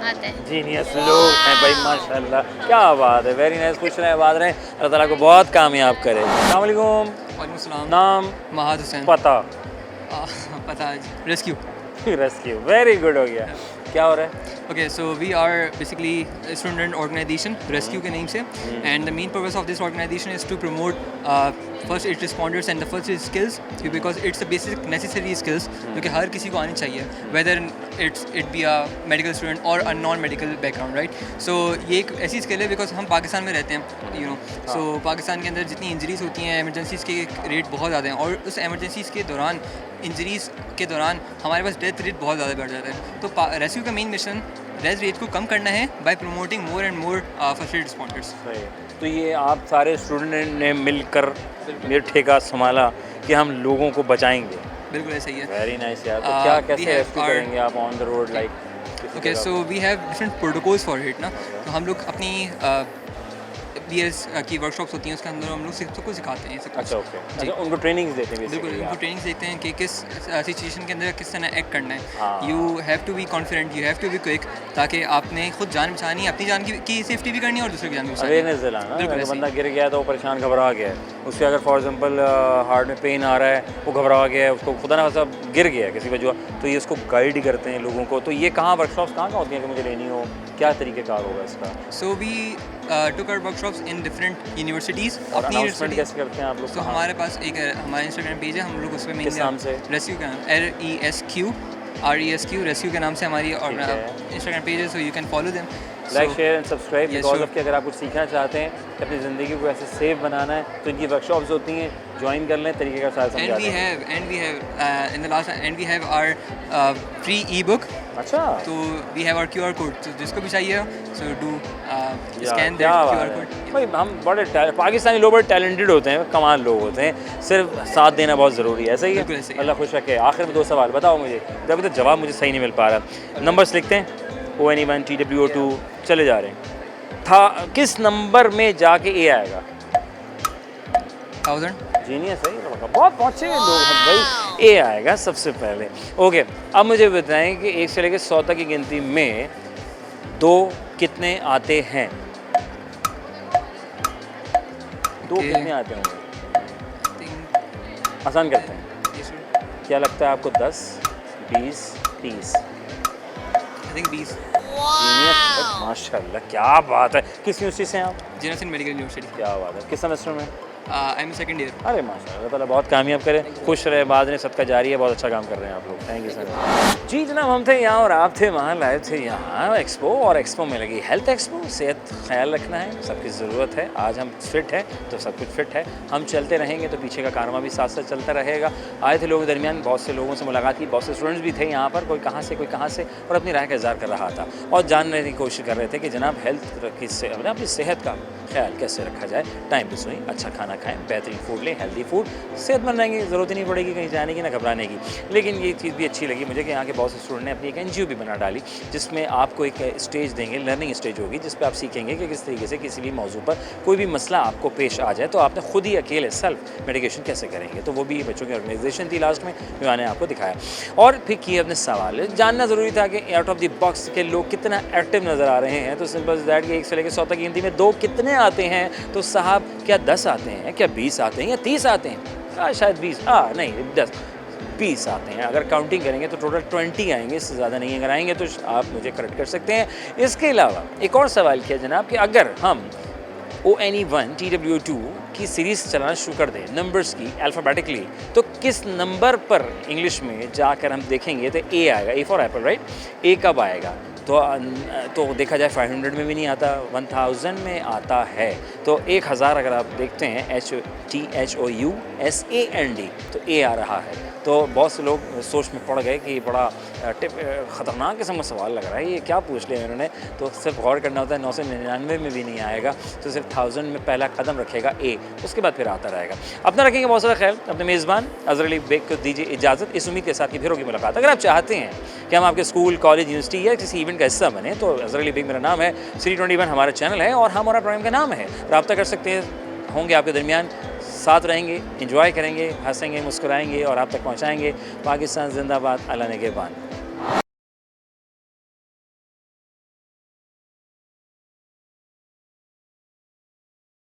[SPEAKER 8] आता है।
[SPEAKER 1] जीनियस लोग हैं भाई, माशाल्लाह, क्या बात है, वेरी नाइस, खुश रहें, आबाद रहें, अल्लाह ताला को बहुत कामयाब करे। अस्सलाम वालेकुम,
[SPEAKER 9] वालेकुम सलाम।
[SPEAKER 1] नाम
[SPEAKER 9] महाद हुसैन।
[SPEAKER 1] पता?
[SPEAKER 9] पता रेस्क्यू।
[SPEAKER 1] रेस्क्यू, वेरी गुड हो गया। क्या हो रहा है?
[SPEAKER 9] Okay, so we are basically a student organization, Rescue के name से, and the main purpose of this organization is to promote first aid responders and the first aid skills, because it's a basic necessary skills जो कि हर किसी को आनी चाहिए, whether it be a medical student or a non-medical background, right? So ये एक ऐसी skill है because हम पाकिस्तान में रहते हैं, you know, so पाकिस्तान के अंदर जितनी इंजरीज होती हैं, एमरजेंसीज़ के रेट बहुत ज़्यादा हैं, और उस एमरजेंसीज़ के दौरान, इंजरीज़ के दौरान हमारे पास डेथ रेट बहुत ज़्यादा बढ़ जाता है। तो रेस्क्यू का मेन मिशन डेथ रेट को कम करना है bye promoting more and more first aid responders.
[SPEAKER 1] तो ये आप सारे स्टूडेंट ने मिलकर ये ठेका संभाला कि हम लोगों को बचाएंगे।
[SPEAKER 9] बिल्कुल ऐसा ही है।
[SPEAKER 1] वेरी नाइस यार। तो क्या कैसे रेस्क्यू करेंगे आप on the road like?
[SPEAKER 9] Okay, so we have different protocols for it ना। तो हम लोग अपनी BS की वर्कशॉप्स होती हैं, उसके अंदर हम लोग सबको सिखाते हैं।
[SPEAKER 1] अच्छा, ओके। अच्छा, उनको ट्रेनिंग्स देते हैं?
[SPEAKER 9] बिल्कुल, उनको ट्रेनिंग्स देते हैं कि किस सिचुएशन के अंदर किस तरह एक्ट करना है। You have to be confident, you have to be quick, ताकि आपने खुद जान बचानी है, अपनी जान की सेफ्टी भी करनी है और दूसरे की जान भी बचानी है।
[SPEAKER 1] अवेयरनेस दिलाना। अगर बंदा गिर गया तो वो परेशान घबरा गया है, उसके अगर फॉर एग्जांपल हार्ट में पेन आ रहा है, वो घबरा गया है, उसको खुदा ना खासा गिर गया है किसी वजह, तो ये उसको गाइड करते हैं लोगों को। तो ये कहाँ वर्कशॉप्स कहाँ होती हैं कि मुझे लेनी हो, क्या तरीक़ेकार होगा इसका?
[SPEAKER 9] So we took our workshops in different universities।
[SPEAKER 1] अपनी अनाउंसमेंट कैसे करते हैं आप लोग?
[SPEAKER 9] तो हमारे पास एक हमारा इंस्टाग्राम पेज है, हम लोग उस पर मेनली
[SPEAKER 1] नाम से
[SPEAKER 9] रेस्क्यू का RESQ रेस्क्यू के नाम से हमारी और इंस्टाग्राम पेज है, so you can follow them,
[SPEAKER 1] like share and subscribe, because of कि अगर आप कुछ सीखना चाहते हैं कि अपनी ज़िंदगी को ऐसे सेफ बनाना है तो इनकी वर्कशॉप्स होती हैं, ज्वाइन कर लें, तरीके का साथ समझाते हैं।
[SPEAKER 9] And we have our free ebook.
[SPEAKER 1] अच्छा,
[SPEAKER 9] तो we have our QR code, तो जिसको भी चाहिए so do scan that QR code.
[SPEAKER 1] भाई हम बड़े पाकिस्तानी लोग बड़े टैलेंटेड होते हैं, कमाल लोग होते हैं, सिर्फ साथ देना बहुत ज़रूरी है। सही है, अल्लाह खुश रखे। आखिर में 2 सवाल बताओ मुझे, अभी तो जवाब मुझे सही नहीं मिल पा रहा। नंबर्स लिखते हैं, ONE1 TWO2 चले जा रहे हैं। था किस नंबर में जाके ए आएगा?
[SPEAKER 9] 1000।
[SPEAKER 1] जीनियस है, बहुत पहुँचे लोग हैं भाई। ए आएगा सबसे पहले। ओके, अब मुझे बताएं कि 1 से लेकर 100 तक की गिनती में 2 कितने आते हैं? 2 कितने आते होंगे? आसान करते हैं। क्या लगता है आपको? 10, 20, 30?
[SPEAKER 9] I think 20।
[SPEAKER 1] माशाल्लाह, क्या बात है। किस यूनिवर्सिटी से हैं आप?
[SPEAKER 9] जेनसिन मेडिकल यूनिवर्सिटी।
[SPEAKER 1] क्या बात है, किस सेमेस्टर में?
[SPEAKER 9] I am second year.
[SPEAKER 1] अरे माशाल्लाह, ताला बहुत कामयाब करे, खुश रहे, बाद में सदका जारी है, बहुत अच्छा काम कर रहे हैं आप लोग। Thank you sir. जी जनाब, हम थे यहाँ और आप थे वहाँ, लाए थे यहाँ एक्सपो, और एक्सपो में लगी हेल्थ एक्सपो। सेहत ख्याल रखना है, सबकी ज़रूरत है। आज हम फिट है तो सब कुछ फिट है, हम चलते रहेंगे तो पीछे का कारवा भी साथ साथ चलता रहेगा। आए थे लोगों के दरमियान, बहुत से लोगों से मुलाकात की, बहुत से स्टूडेंट्स भी थे यहाँ पर, कोई कहाँ से, और अपनी राय का इज़हार कर रहा था और जानने की कोशिश कर रहे थे कि जनाब हेल्थ अपनी सेहत का ख्याल कैसे रखा जाए। टाइम पे सोएं, अच्छा खाना खाएं, बेहतरीन फूड लें, हेल्दी फूड, सेहतमंद रहेंगे, ज़रूरत ही नहीं पड़ेगी कहीं जाने की ना घबराने की। लेकिन ये चीज़ भी अच्छी लगी मुझे कि यहाँ के बहुत से स्टूडेंट ने अपनी एक NGO भी बना डाली, जिसमें आपको एक स्टेज देंगे, लर्निंग स्टेज होगी, जिस पर आप सीखेंगे कि किस तरीके से किसी भी मौजू पर कोई भी मसला आपको पेश आ जाए तो आपने खुद ही अकेले सेल्फ मेडिकेशन कैसे करेंगे। तो वो भी बच्चों की ऑर्गेनाइजेशन थी लास्ट में, जो मैंने आपको दिखाया, और फिर किए अपने सवाल। जानना ज़रूरी था कि आउट ऑफ द बॉक्स के लोग कितना एक्टिव नज़र आ रहे हैं। तो सिंपल दैट कि 1 से लेकर 100 तक की गिनती में 2 कितने आते हैं? तो साहब, क्या 10 आते हैं, क्या 20 आते हैं, या 30 आते हैं? शायद 20, नहीं 10, 20 आते हैं। अगर काउंटिंग करेंगे तो टोटल 20 आएंगे, इससे ज़्यादा नहीं। अगर आएंगे तो आप मुझे करेक्ट कर सकते हैं। इसके अलावा एक और सवाल किया जनाब कि अगर हम ONE1 TWO2 की सीरीज़ चलाना शुरू कर दें नंबर्स की अल्फ़ाबेटिकली, तो किस नंबर पर इंग्लिश में जाकर हम देखेंगे तो ए आएगा? A for apple, right? A कब आएगा? तो देखा जाए 500 में भी नहीं आता, 1000 में आता है। तो 1000 अगर आप देखते हैं HOUSAND तो ए आ रहा है। तो बहुत से लोग सोच में पड़ गए कि बड़ा ख़तरनाक किस्म का सवाल लग रहा है, ये क्या पूछ लिया इन्होंने। तो सिर्फ गौर करना होता है, 999 में भी नहीं आएगा, तो सिर्फ 1000 में पहला कदम रखेगा ए, उसके बाद फिर आता रहेगा। अपना रखेंगे बहुत सारा ख्याल। अपने मेज़बान अज़हर अली बेग को दीजिए इजाज़त, इस उम्मीद के साथ कि फिर होगी मुलाकात। अगर आप चाहते हैं कि हम आपके स्कूल, कॉलेज, यूनिवर्सिटी या किसी इवेंट का हिस्सा बने, तो अज़हर अली बेग मेरा नाम है, City21 हमारा चैनल है और हमारा प्रोग्राम का नाम है। रब्ता कर सकते होंगे आपके दरमियान, साथ रहेंगे, एंजॉय करेंगे, हंसेंगे, मुस्कुराएंगे और आप तक पहुंचाएंगे। पाकिस्तान जिंदाबाद, अल्लाह निगहबान।